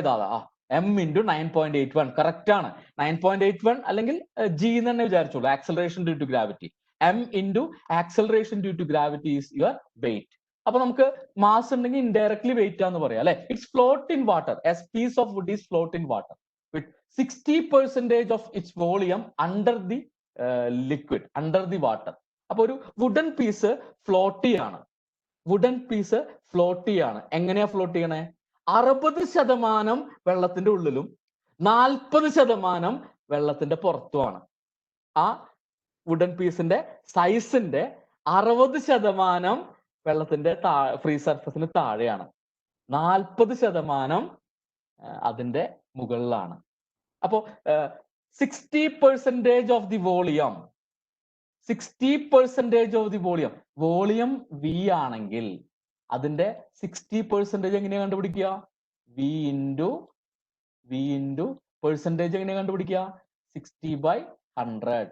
M into 9.81 കറക്റ്റ് ആണ്. 9.81 അല്ലെങ്കിൽ G എന്ന് തന്നെ വിചാരിച്ചോളൂ. Acceleration due to gravity. M into acceleration due to gravity is your weight. അപ്പൊ നമുക്ക് മാസ് ഉണ്ടെങ്കിൽ ഇൻഡയറക്ട്ലി വെയിറ്റ് ആന്ന് പറയാം അല്ലെ. It's float in water. A piece of wood is float in water with 60% of its volume under the liquid, under the water. അപ്പൊ ഒരു wooden piece float ചെയ്യാണ്. എങ്ങനെയാ ഫ്ലോട്ട് ചെയ്യണേ? 60% വെള്ളത്തിന്റെ ഉള്ളിലും 40% വെള്ളത്തിന്റെ പുറത്തുമാണ്. ആ വുഡൻ പീസിന്റെ സൈസിന്റെ 60% വെള്ളത്തിന്റെ ഫ്രീ സർഫസിന് താഴെയാണ്, 40% അതിന്റെ മുകളിലാണ്. അപ്പോ 60% of the volume, 60% of the volume V ആണെങ്കിൽ അതിന്റെ 60% എങ്ങനെയാ കണ്ടുപിടിക്കുക? V into പെർസെന്റേജ് എങ്ങനെയാ കണ്ടുപിടിക്കുക? 60/100.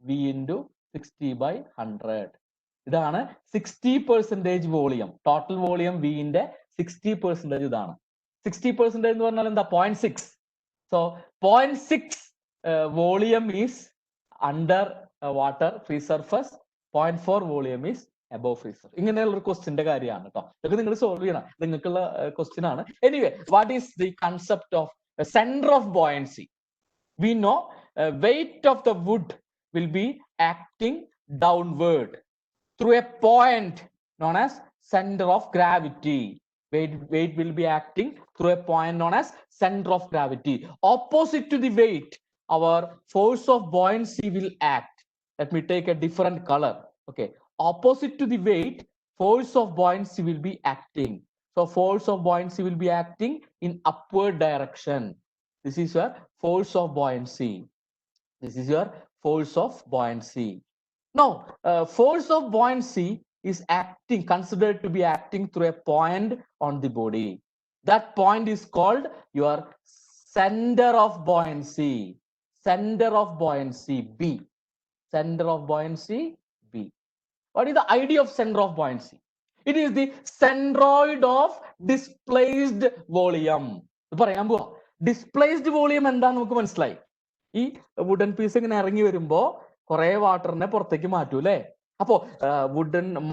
V into 60/100. ഇതാണ് 60% വോളിയം. ടോട്ടൽ വോളിയം Vന്റെ 60% ഇതാണ്. 60% എന്ന് പറഞ്ഞാൽ എന്താ? 0.6. So 0.6 volume is under water free surface, 0.4 volume is above free surface. ഇങ്ങനെയുള്ള ഒരു ക്വസ്റ്റിന്റെ കാര്യമാണ് കേട്ടോ. ഇതൊക്കെ നിങ്ങൾ സോൾവ് ചെയ്യണം, നിങ്ങൾക്കുള്ള ക്വസ്റ്റ്യൻ ആണ്. Anyway, what is the concept of centre of buoyancy? We know weight of the wood will be acting downward through a point known as center of gravity. Weight will be acting through a point known as center of gravity. Opposite to the weight, our force of buoyancy will act. Let me take a different color. Okay, opposite to the weight, force of buoyancy will be acting. So force of buoyancy will be acting in upward direction. This is your force of buoyancy. Now, force of buoyancy is considered to be acting through a point on the body. That point is called your center of buoyancy. B. Center of buoyancy B. What is the idea of center of buoyancy? It is the centroid of displaced volume. പറയാൻ പോവാ. Displaced volume എന്താന്ന് നമുക്ക് മനസ്സിലായി. ഈ wooden piece ഇങ്ങനെ ഇറങ്ങി വരുമ്പോ കുറെ വാട്ടറിനെ പുറത്തേക്ക് മാറ്റൂ അല്ലെ. അപ്പോ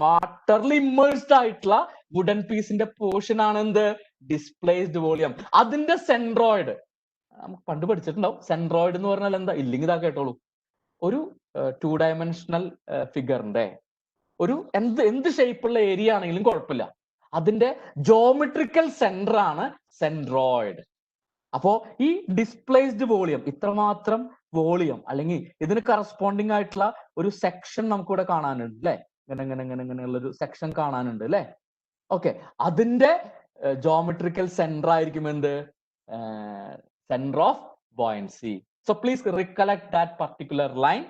വാട്ടറിൽ ഇമ്മേഴ്സ്ഡ് ആയിട്ടുള്ള വുഡൻ പീസിന്റെ പോർഷൻ ആണ് എന്ത്? Displaced volume. അതിന്റെ സെൻട്രോയിഡ് നമുക്ക് പണ്ട് പഠിച്ചിട്ടുണ്ടാവും. സെൻട്രോയിഡ് എന്ന് പറഞ്ഞാൽ എന്താ? ഇല്ലെങ്കിൽ ഇതാ കേട്ടോളൂ. ഒരു 2 ഡയമെൻഷണൽ ഫിഗറിന്റെ ഒരു എന്ത് ഷേപ്പുള്ള ഏരിയ ആണെങ്കിലും കുഴപ്പമില്ല, അതിന്റെ ജോമെട്രിക്കൽ സെന്റർ ആണ് സെൻട്രോയിഡ്. അപ്പോ ഈ ഡിസ്പ്ലേസ്ഡ് വോളിയം, ഇത്രമാത്രം വോളിയം അല്ലെങ്കിൽ ഇതിന് കറസ്പോണ്ടിങ് ആയിട്ടുള്ള ഒരു സെക്ഷൻ നമുക്കിവിടെ കാണാനുണ്ട് അല്ലെ, ഇങ്ങനെയുള്ള ഒരു സെക്ഷൻ കാണാനുണ്ട് അല്ലെ. ഓക്കെ, അതിന്റെ ജോമെട്രിക്കൽ സെന്റർ ആയിരിക്കും എന്ത്? Centre of buoyancy. So please recollect that particular line.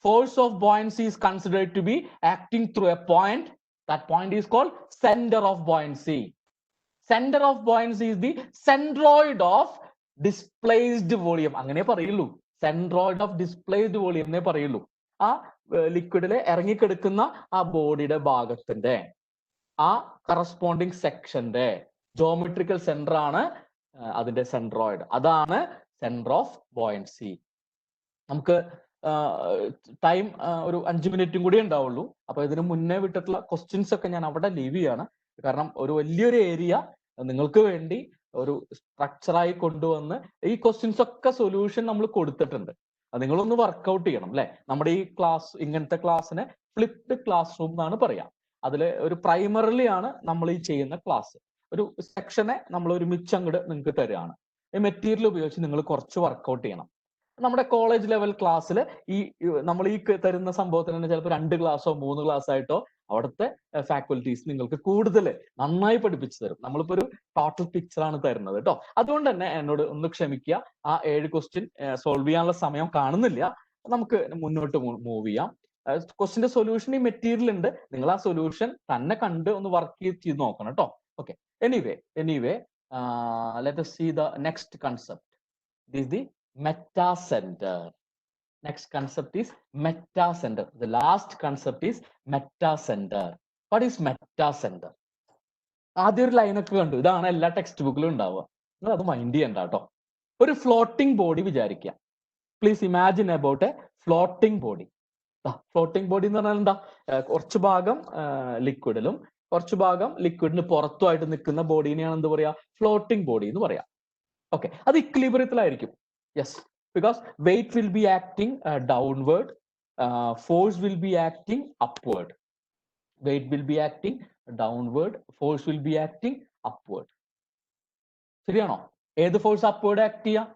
Force of buoyancy is considered to be acting through a point. That point is called center of buoyancy. Center of buoyancy is the centroid of displaced volume. അങ്ങനെ പറയുള്ളൂ, centroid of displaced volume എന്നേ പറയുള്ളൂ. ആ ലിക്വിഡിലെ ഇറങ്ങിക്കെടുക്കുന്ന ആ ബോഡിയുടെ ഭാഗത്തിന്റെ ആ corresponding സെക്ഷന്റെ ജോമെട്രിക്കൽ സെന്റർ ആണ് അതിന്റെ സെൻട്രോയിഡ്. അതാണ് സെന്റർ ഓഫ് ബോയൻസി. നമുക്ക് ടൈം ഒരു 5 മിനിറ്റും കൂടി ഉണ്ടാവുള്ളൂ. അപ്പൊ ഇതിന് മുന്നേ വിട്ടിട്ടുള്ള ക്വസ്റ്റ്യൻസ് ഒക്കെ ഞാൻ അവിടെ ലീവ് ചെയ്യാണ്. കാരണം ഒരു വലിയൊരു ഏരിയ നിങ്ങൾക്ക് വേണ്ടി ഒരു സ്ട്രക്ചറായി കൊണ്ടുവന്ന് ഈ ക്വസ്റ്റ്യൻസ് ഒക്കെ സൊല്യൂഷൻ നമ്മൾ കൊടുത്തിട്ടുണ്ട്. അത് നിങ്ങളൊന്ന് വർക്ക്ഔട്ട് ചെയ്യണം അല്ലെ. നമ്മുടെ ഈ ക്ലാസ്, ഇങ്ങനത്തെ ക്ലാസ്സിനെ ഫ്ലിപ്ഡ് ക്ലാസ് റൂം എന്നാണ് പറയാം. അതിൽ ഒരു പ്രൈമറിലി ആണ് നമ്മൾ ഈ ചെയ്യുന്ന ക്ലാസ്. ഒരു സെക്ഷനെ നമ്മൾ ഒരുമിച്ച് അങ്ങോട്ട് നിങ്ങൾക്ക് തരികയാണ്. ഈ മെറ്റീരിയൽ ഉപയോഗിച്ച് നിങ്ങൾ കുറച്ച് വർക്ക്ഔട്ട് ചെയ്യണം. നമ്മുടെ കോളേജ് ലെവൽ ക്ലാസ്സിൽ ഈ നമ്മൾ ഈ തരുന്ന സംഭവത്തിന് തന്നെ ചിലപ്പോൾ 2 ക്ലാസ്സോ 3 ക്ലാസ് ആയിട്ടോ അവിടുത്തെ ഫാക്കൽറ്റീസ് നിങ്ങൾക്ക് കൂടുതൽ നന്നായി പഠിപ്പിച്ചു തരും. നമ്മളിപ്പോ ഒരു ടോട്ടൽ പിക്ചർ ആണ് തരുന്നത് കേട്ടോ. അതുകൊണ്ട് തന്നെ എന്നോട് ഒന്ന് ക്ഷമിക്കുക, ആ 7 ക്വസ്റ്റ്യൻ സോൾവ് ചെയ്യാനുള്ള സമയം കാണുന്നില്ല. നമുക്ക് മുന്നോട്ട് മൂവ് ചെയ്യാം. ക്വസ്റ്റിന്റെ സൊല്യൂഷൻ ഈ മെറ്റീരിയൽ ഉണ്ട്, നിങ്ങൾ ആ സൊല്യൂഷൻ തന്നെ കണ്ട് ഒന്ന് വർക്ക് ചെയ്ത് നോക്കണം കേട്ടോ. Okay, anyway let us see the next concept. This is the meta center. Next concept is meta center. The last concept is meta center. What is meta center? ആദ്യം ഒരു ലൈനൊക്കെ കണ്ടു, ഇതാണ് എല്ലാ ടെക്സ്റ്റ് ബുക്കിലും ഉണ്ടാവുക. നിങ്ങൾ അത് മൈൻഡ് ചെയ്യണ്ട കേട്ടോ. ഒരു ഫ്ലോട്ടിംഗ് ബോഡി വിചാരിക്കുക. Please imagine about A floating body. Floating body എന്ന് പറഞ്ഞാൽ എന്താ? കുറച്ചു ഭാഗം ലിക്വിഡിലും കുറച്ചു ഭാഗം ലിക്വിഡിന് പുറത്തുമായിട്ട് നിൽക്കുന്ന ബോഡീനെയാണ് എന്ത് പറയാ? ഫ്ലോട്ടിംഗ് ബോഡി എന്ന് പറയാം. ഓക്കെ, അത് ഇക്വിലിബ്രിയത്തിലായിരിക്കും. Yes, because weight will be acting downward, force will be acting upward. Weight will be acting downward, force will be acting upward. ശരിയാണോ? ഏത് ഫോഴ്സ് അപ്വേർഡ് ആക്ട് ചെയ്യാം?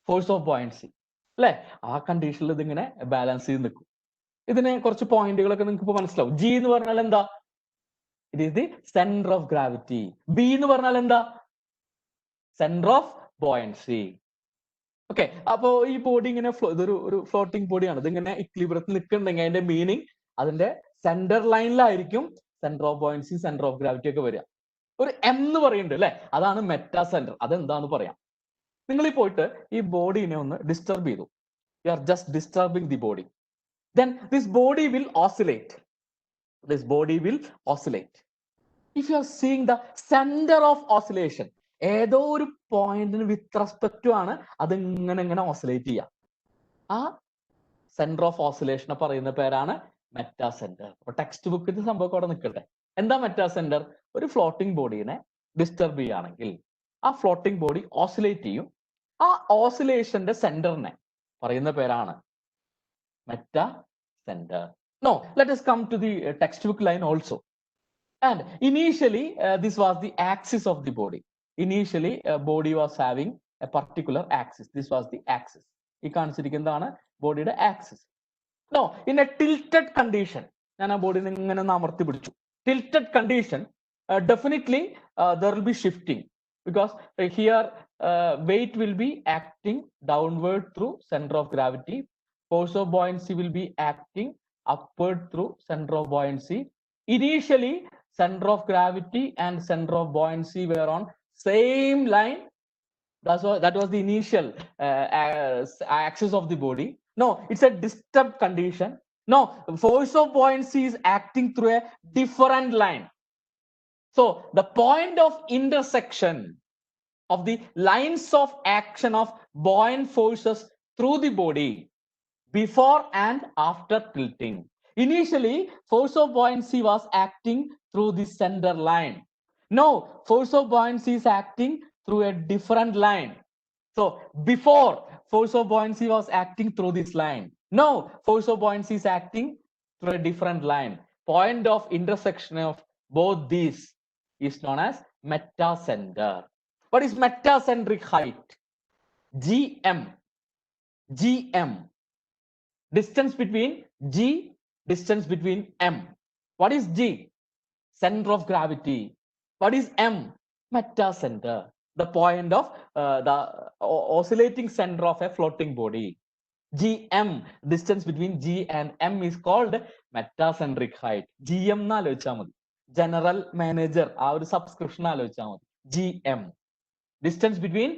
ഫോഴ്സ് ഓഫ് ബോയൻസി അല്ലെ? ആ കണ്ടീഷനിൽ ഇതിങ്ങനെ ബാലൻസ് ചെയ്ത് നിൽക്കും. ഇതിനെ കുറച്ച് പോയിന്റുകളൊക്കെ നിങ്ങൾക്ക് ഇപ്പൊ മനസ്സിലാവും. ജി എന്ന് പറഞ്ഞാൽ എന്താ? It is the centre of gravity. B എന്ന് പറഞ്ഞാൽ എന്താ? Centre of buoyancy. ഓക്കെ, അപ്പോ ഈ ബോഡി ഇങ്ങനെ ഇതൊരു ഫ്ലോട്ടിംഗ് ബോഡിയാണ്. ഇതിങ്ങനെ ഇക്വിലിബ്രിയത്തിൽ നിൽക്കുന്നുണ്ടെങ്കിൽ അതിന്റെ മീനിങ് അതിന്റെ സെന്റർ ലൈനിലായിരിക്കും centre of buoyancy, centre of gravity ഒക്കെ വരിക. ഒരു എം എന്ന് പറയുന്നുണ്ട് അല്ലെ, അതാണ് മെറ്റാ സെന്റർ. അതെന്താന്ന് പറയാം. നിങ്ങൾ ഈ പോയിട്ട് ഈ ബോഡിനെ ഒന്ന് ഡിസ്റ്റർബ് ചെയ്തു. You are just disturbing the body. then this body will oscillate. This body will oscillate. If you are seeing the center of oscillation, ഏതോ ഒരു പോയിന്റിന് വിത്ത് റെസ്പെക്ട് ആണ് അത് ഇങ്ങനെ ഓസിലേറ്റ് ചെയ്യുക. ആ സെന്റർ ഓഫ് ഓസിലേഷനെ പറയുന്ന പേരാണ് മെറ്റാ സെന്റർ. അപ്പൊ ടെക്സ്റ്റ് ബുക്കിന്റെ സംഭവം അവിടെ നിൽക്കട്ടെ. എന്താ മെറ്റാ സെന്റർ? ഒരു ഫ്ലോട്ടിംഗ് ബോഡീനെ ഡിസ്റ്റർബ് ചെയ്യുകയാണെങ്കിൽ ആ ഫ്ലോട്ടിംഗ് ബോഡി ഓസിലേറ്റ് ചെയ്യും. ആ ഓസിലേഷന്റെ സെന്ററിനെ പറയുന്ന പേരാണ് meta center. No, let us come to the textbook line also. And initially, this was the axis of the body. Initially, body was having a particular axis. This was the axis. You can't see the body axis. No, in a tilted condition, tilted condition, definitely there will be shifting, because here weight will be acting downward through center of gravity. Force of buoyancy will be acting upward through center of buoyancy. Initially, center of gravity and center of buoyancy were on same line. That was the initial axis of the body. No, it's a disturbed condition. No, force of buoyancy is acting through a different line. So the point of intersection of the lines of action of buoyant forces through the body before and after tilting. Initially, force of buoyancy was acting through the center line. Now, force of buoyancy is acting through a different line. So, before, force of buoyancy was acting through this line. Now, force of buoyancy is acting to a different line. Point of intersection of both these is known as metacenter. What is metacentric height? GM. GM. Distance between G, distance between M. What is G? Center of gravity. What is M? Metacenter. The point of the oscillating center of a floating body. GM, distance between G and M, is called metacentric height. GM na alochicha madi. General Manager, our subscription alochicha madi. GM. Distance between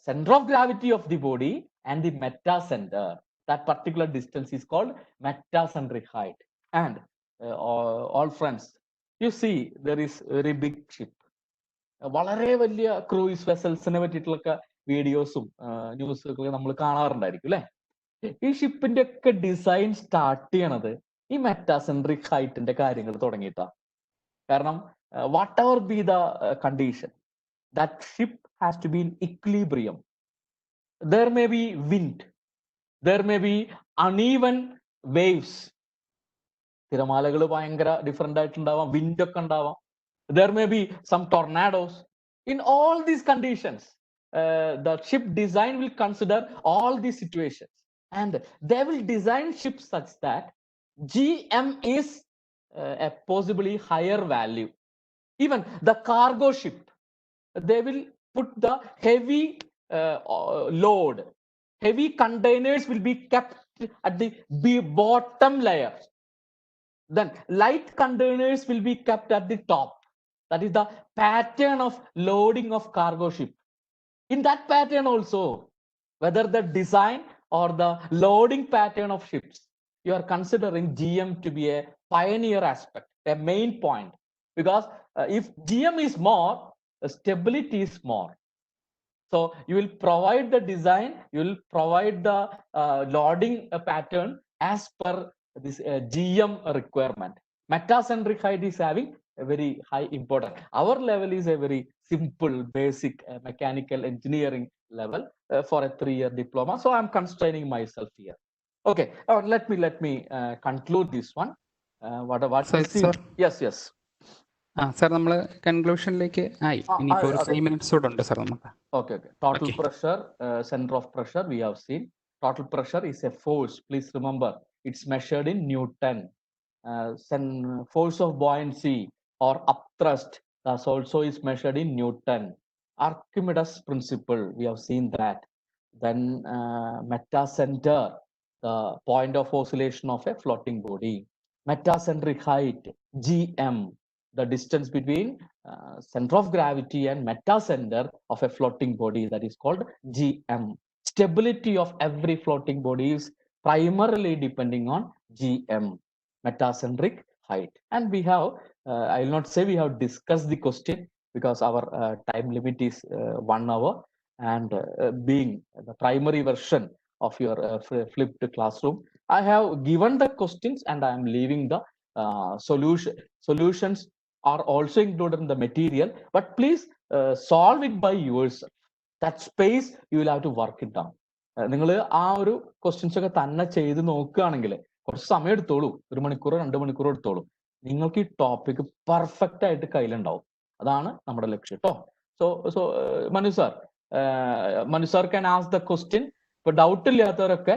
center of gravity of the body and the metacenter. That particular distance is called metacentric height. And all friends, you see there is a very big ship. വളരെ വലിയ cruise വെസൽസിനെ പറ്റിയിട്ടുള്ള വീഡിയോസും ന്യൂസൊക്കെ നമ്മൾ കാണാറുണ്ടായിരിക്കും അല്ലെ. ഈ ഷിപ്പിന്റെ ഒക്കെ design start ചെയ്യണത് ഈ മെറ്റാസെൻട്രിക് ഹൈറ്റിന്റെ കാര്യങ്ങൾ തുടങ്ങിയിട്ടാ. കാരണം what ever B the condition, that ship has to be in equilibrium. There may be wind, there may be uneven waves. തിരമാലകൾ ഭയങ്കര ഡിഫറെന്റ് ആയിട്ടുണ്ടാവാം, വിൻഡ് ഒക്കെ ഉണ്ടാവാം. There may be some tornadoes. In all these conditions, the ship design will consider all these situations, and they will design ships such that GM is a possibly higher value. Even the cargo ship, they will put the heavy load. Heavy containers will be kept at the bottom layer. Then light containers will be kept at the top. That is the pattern of loading of cargo ship. In that pattern also, whether the design or the loading pattern of ships, you are considering GM to be a pioneer aspect, a main point. Because if GM is more, stability is more. So you will provide the design, you will provide the loading pattern as per this GM requirement. Metacentric height is having a very high importance. Our level is a very simple, basic mechanical engineering level for a 3-year diploma. So I'm constraining myself here. Okay, let me conclude this one. What Sir, is sir. Yes. Sir നമ്മൾ കൺക്ലൂഷനിലേക്ക് ആയി. ഇനിയിപ്പോൾ ഒരു 3 minutes കൂടെ ഉണ്ട് sir നമുക്ക്. Okay. Total pressure, center of pressure we have seen. Total pressure is a force. Please remember, it's measured in Newton. Force of buoyancy or upthrust, that also is measured in Newton. Archimedes principle, we have seen that. Then metacenter, the point of oscillation of a floating body. Metacentric height, GM, the distance between center of gravity and metacenter of a floating body, that is called GM. Stability of every floating body is primarily depending on GM, metacentric height. And we have, I will not say we have discussed the question because our time limit is 1 hour, and being the primary version of your flipped classroom, I have given the questions and I am leaving the solutions are also included in the material, but please solve it by yourself. That space you will have to work it down. നിങ്ങൾ ആ ഒരു questions ഒക്കെ തന്നെ ചെയ്ത് നോക്കുകയാണെങ്കിൽ കുറച്ച് സമയം എടുത്തോളൂ, 1 മണിക്കൂറോ 2 മണിക്കൂറോ എടുത്തോളൂ, നിങ്ങൾക്ക് ഈ ടോപ്പിക് പെർഫെക്റ്റ് ആയിട്ട് കയ്യിലുണ്ടാവും. അതാണ് നമ്മുടെ ലക്ഷ്യം കേട്ടോ. So Manu sir can ask the question. ഇപ്പൊ ഡൗട്ട് ഇല്ലാത്തവരൊക്കെ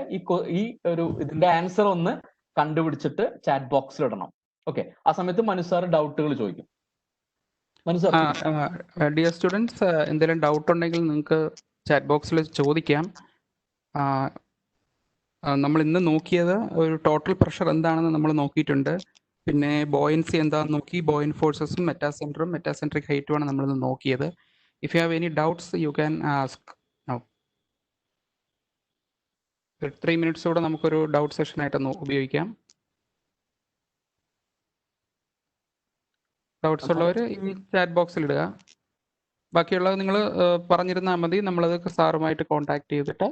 ഈ ഒരു ഇതിന്റെ ആൻസർ ഒന്ന് കണ്ടുപിടിച്ചിട്ട് ചാറ്റ് ബോക്സിൽ ഇടണം. ഓക്കെ, ആ സമയത്ത് മനു സാർ ഡൗട്ടുകൾ ചോദിക്കും. മനു സാർ. ഡിയർ സ്റ്റുഡൻസ്, എന്തെങ്കിലും ഡൗട്ട് ഉണ്ടെങ്കിൽ നിങ്ങൾക്ക് ചാറ്റ് ബോക്സിൽ ചോദിക്കാം. നമ്മൾ ഇന്ന് നോക്കിയത് ഒരു ടോട്ടൽ പ്രഷർ എന്താണെന്ന് നമ്മൾ നോക്കിയിട്ടുണ്ട്. പിന്നെ ബോയൻസി എന്താണെന്ന് നോക്കി, ബോയൻ ഫോഴ്സസും മെറ്റാസെൻറ്ററും മെറ്റാസെൻട്രിക് ഹൈറ്റുമാണ് നമ്മളിന്ന് നോക്കിയത്. If you have any doubts you can ask now. 3 minutes കൂടെ നമുക്കൊരു ഡൗട്ട് സെഷനായിട്ട് ഉപയോഗിക്കാം. ഡൗട്ട്സ് ഉള്ളവർ ഈ ചാറ്റ് ബോക്സിൽ ഇടുക. ബാക്കിയുള്ളത് നിങ്ങൾ പറഞ്ഞിരുന്നാൽ മതി, നമ്മളത് സാറുമായിട്ട് കോൺടാക്ട് ചെയ്തിട്ട്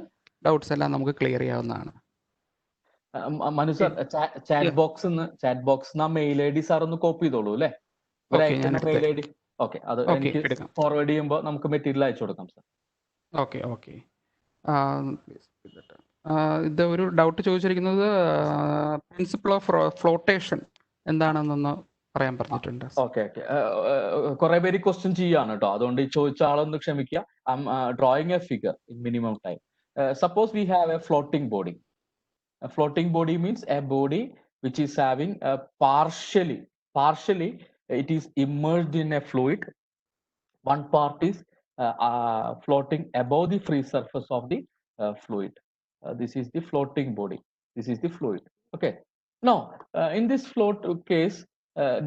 ഡൗട്ട്സ് എല്ലാം നമുക്ക് ക്ലിയർ ചെയ്യാവുന്നതാണ്. Manu sir, chat box mail ID ഡി സാർ ഒന്ന് കോപ്പി ചെയ്തോളൂ അല്ലേ? Mail ID D. ഓക്കെ, അത് എനിക്ക് ഫോർവേഡ് ചെയ്യുമ്പോൾ നമുക്ക് മെറ്റീരിയൽ അയച്ചു കൊടുക്കാം സാർ. ഓക്കെ. ഇത് ഒരു ഡൗട്ട് ചോദിച്ചിരിക്കുന്നത് പ്രിൻസിപ്പിൾ ഓഫ് ഫ്ലോട്ടേഷൻ എന്താണെന്നൊന്ന് പറയാൻ പറഞ്ഞിട്ടുണ്ട്. ഓക്കെ ഓക്കെ, കുറെ പേര് ക്വസ്റ്റ്യൻ ചെയ്യാണ് കേട്ടോ, അതുകൊണ്ട് ഈ ചോദിച്ച ആളൊന്ന് ക്ഷമിക്കുക. I M drawing A figure in minimum time. Suppose we have A floating body. A floating body means a body which is having a partially it is immersed in a fluid. One part is floating above the free surface of the fluid. This is the floating body. This is the fluid. Okay. Now, in this float case,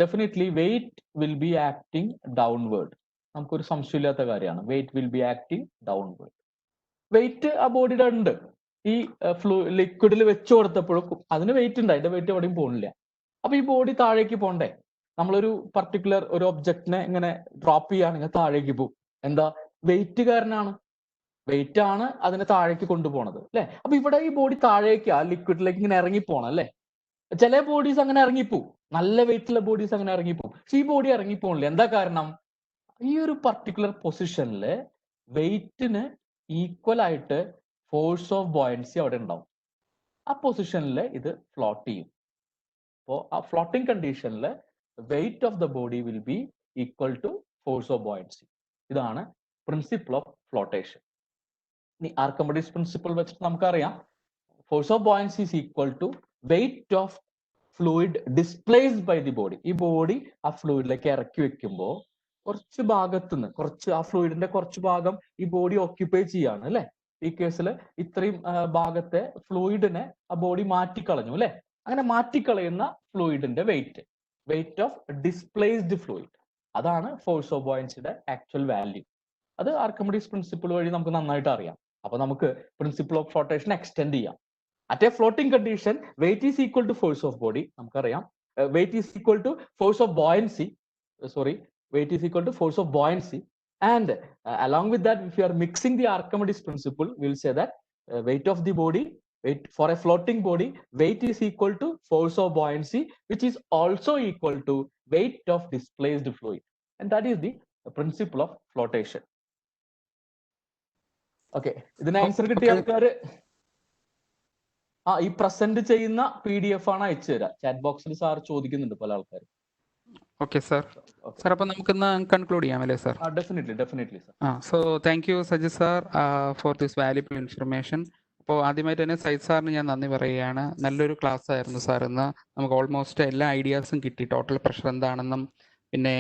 definitely weight will be acting downward. നമുക്കൊരു സംശയമില്ലാത്ത കാര്യമാണ്, weight will be acting downward. Weight ആ ബോഡിയുടെ ഉണ്ട്. ഈ ലിക്വിഡിൽ വെച്ച് കൊടുത്തപ്പോഴും അതിന് wait ഉണ്ട്, അതിന്റെ വെയിറ്റ് എവിടെയും പോകുന്നില്ല. അപ്പൊ ഈ ബോഡി താഴേക്ക് പോണ്ടേ? നമ്മളൊരു പർട്ടിക്കുലർ ഒരു ഒബ്ജക്റ്റിനെ ഇങ്ങനെ ഡ്രോപ്പ് ചെയ്യുകയാണെങ്കിൽ താഴേക്ക് പോകും. എന്താ? വെയിറ്റ് കാരനാണ്. വെയിറ്റ് ആണ് അതിനെ താഴേക്ക് കൊണ്ടുപോണത് അല്ലെ? അപ്പൊ ഇവിടെ ഈ ബോഡി താഴേക്ക് ആ ലിക്വിഡിലേക്ക് ഇങ്ങനെ ഇറങ്ങിപ്പോണം അല്ലെ? ചില ബോഡീസ് അങ്ങനെ ഇറങ്ങിപ്പോവും, നല്ല വെയിറ്റുള്ള ബോഡീസ് അങ്ങനെ ഇറങ്ങിപ്പോവും. പക്ഷെ ഈ ബോഡി ഇറങ്ങിപ്പോണില്ല. എന്താ കാരണം? ഈ ഒരു പർട്ടിക്കുലർ പൊസിഷനില് വെയിറ്റിന് ഈക്വൽ ആയിട്ട് ഫോഴ്സ് ഓഫ് ബോയൻസി അവിടെ ഉണ്ടാവും. ആ പൊസിഷനിൽ ഇത് ഫ്ലോട്ട് ചെയ്യും. അപ്പോൾ ആ ഫ്ലോട്ടിംഗ് കണ്ടീഷനിൽ weight of the body will be equal to force of buoyancy. ഇതാണ് പ്രിൻസിപ്പിൾ ഓഫ് ഫ്ലോട്ടേഷൻ. ഇനി ആർക്കിമിഡീസ് പ്രിൻസിപ്പിൾ വെച്ചിട്ട് നമുക്കറിയാം, force of buoyancy is equal to weight of fluid displaced by the body. ഈ body ആ ഫ്ലൂയിഡിലേക്ക് ഇറക്കി വെക്കുമ്പോൾ കുറച്ച് ഭാഗത്തുനിന്ന് കുറച്ച് ആ ഫ്ലൂയിഡിന്റെ കുറച്ച് ഭാഗം ഈ ബോഡി ഓക്യുപ്പൈ ചെയ്യാണ് അല്ലെ? ഈ കേസിൽ ഇത്രയും ഭാഗത്തെ ഫ്ലൂയിഡിനെ ആ ബോഡി മാറ്റിക്കളഞ്ഞു അല്ലെ? അങ്ങനെ മാറ്റിക്കളയുന്ന ഫ്ലൂയിഡിന്റെ വെയിറ്റ് ഓഫ് ഡിസ്പ്ലേസ്ഡ് ഫ്ലൂയിഡ്, അതാണ് ഫോഴ്സ് ഓഫ് ബോയൻസിയുടെ ആക്ച്വൽ വാല്യൂ. അത് ആർക്കിമിഡീസ് പ്രിൻസിപ്പിൾ വഴി നമുക്ക് നന്നായിട്ട് അറിയാം. അപ്പൊ നമുക്ക് പ്രിൻസിപ്പിൾ ഓഫ് ഫ്ലോട്ടേഷൻ എക്സ്റ്റെൻഡ് ചെയ്യാം. At a floating condition weight is equal to force of body. നമുക്കറിയാം weight is equal to force of buoyancy, weight is equal to force of buoyancy, and along with that, if you are mixing the Archimedes principle, we will say that weight of the body, for a floating body, weight is equal to force of buoyancy, which is also equal to weight of displaced fluid, and that is the principle of flotation. Okay, ഇതിന് answer കിട്ടിയ ആൾക്കാർ ഈ present ചെയ്യുന്ന PDF ആണ് അയച്ചു തരാം. Chat ബോക്സിൽ sir ചോദിക്കുന്നുണ്ട് പല ആൾക്കാരും. Okay sir. സാർ അപ്പോൾ നമുക്കിന്ന് കൺക്ലൂഡ് ചെയ്യാം അല്ലേ sir? Definitely sir. So thank you Sajith sir for this valuable information. അപ്പോൾ ആദ്യമായിട്ട് തന്നെ സജിത് സാറിന് ഞാൻ നന്ദി പറയുകയാണ്. നല്ലൊരു ക്ലാസ് ആയിരുന്നു സാർ. ഇന്ന് നമുക്ക് ഓൾമോസ്റ്റ് എല്ലാ ഐഡിയാസും കിട്ടി. ടോട്ടൽ പ്രഷർ എന്താണെന്നും പിന്നെ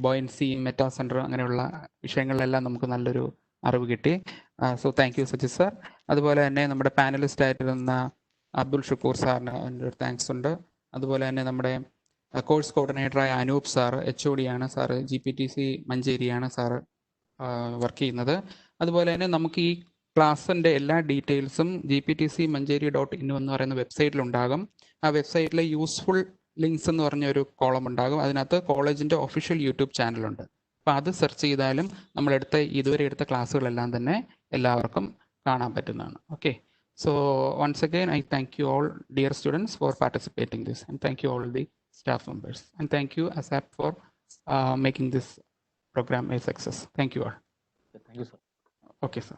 ബോയൻസി, മെറ്റാ സെൻറ്റർ അങ്ങനെയുള്ള വിഷയങ്ങളിലെല്ലാം നമുക്ക് നല്ലൊരു അറിവ് കിട്ടി. So thank you Sajith sir. അതുപോലെ തന്നെ നമ്മുടെ പാനലിസ്റ്റ് ആയിരുന്ന അബ്ദുൾ ഷുക്കൂർ സാറിന് എൻ്റെ ഒരു താങ്ക്സ് ഉണ്ട്. അതുപോലെ തന്നെ നമ്മുടെ കോഴ്സ് കോർഡിനേറ്ററായ അനൂപ് സാർ HOD ആണ് സാർ, GPTC മഞ്ചേരിയാണ് സാർ വർക്ക് ചെയ്യുന്നത്. അതുപോലെ തന്നെ നമുക്ക് ഈ ക്ലാസ്സിൻ്റെ എല്ലാ ഡീറ്റെയിൽസും gptcmanjeri.in എന്ന് പറയുന്ന വെബ്സൈറ്റിലുണ്ടാകും. ആ വെബ്സൈറ്റിൽ യൂസ്ഫുൾ ലിങ്ക്സ് എന്ന് പറഞ്ഞ ഒരു കോളം ഉണ്ടാകും. അതിനകത്ത് കോളേജിൻ്റെ ഒഫീഷ്യൽ യൂട്യൂബ് ചാനലുണ്ട്. അപ്പോൾ അത് സെർച്ച് ചെയ്താലും ഇതുവരെ എടുത്ത ക്ലാസ്സുകളെല്ലാം തന്നെ എല്ലാവർക്കും കാണാൻ പറ്റുന്നതാണ്. Okay, so once again I thank you all dear students for participating this, and thank you all the staff members, and thank you ASAP for making this program a success. Thank you all. Thank you sir. Okay sir.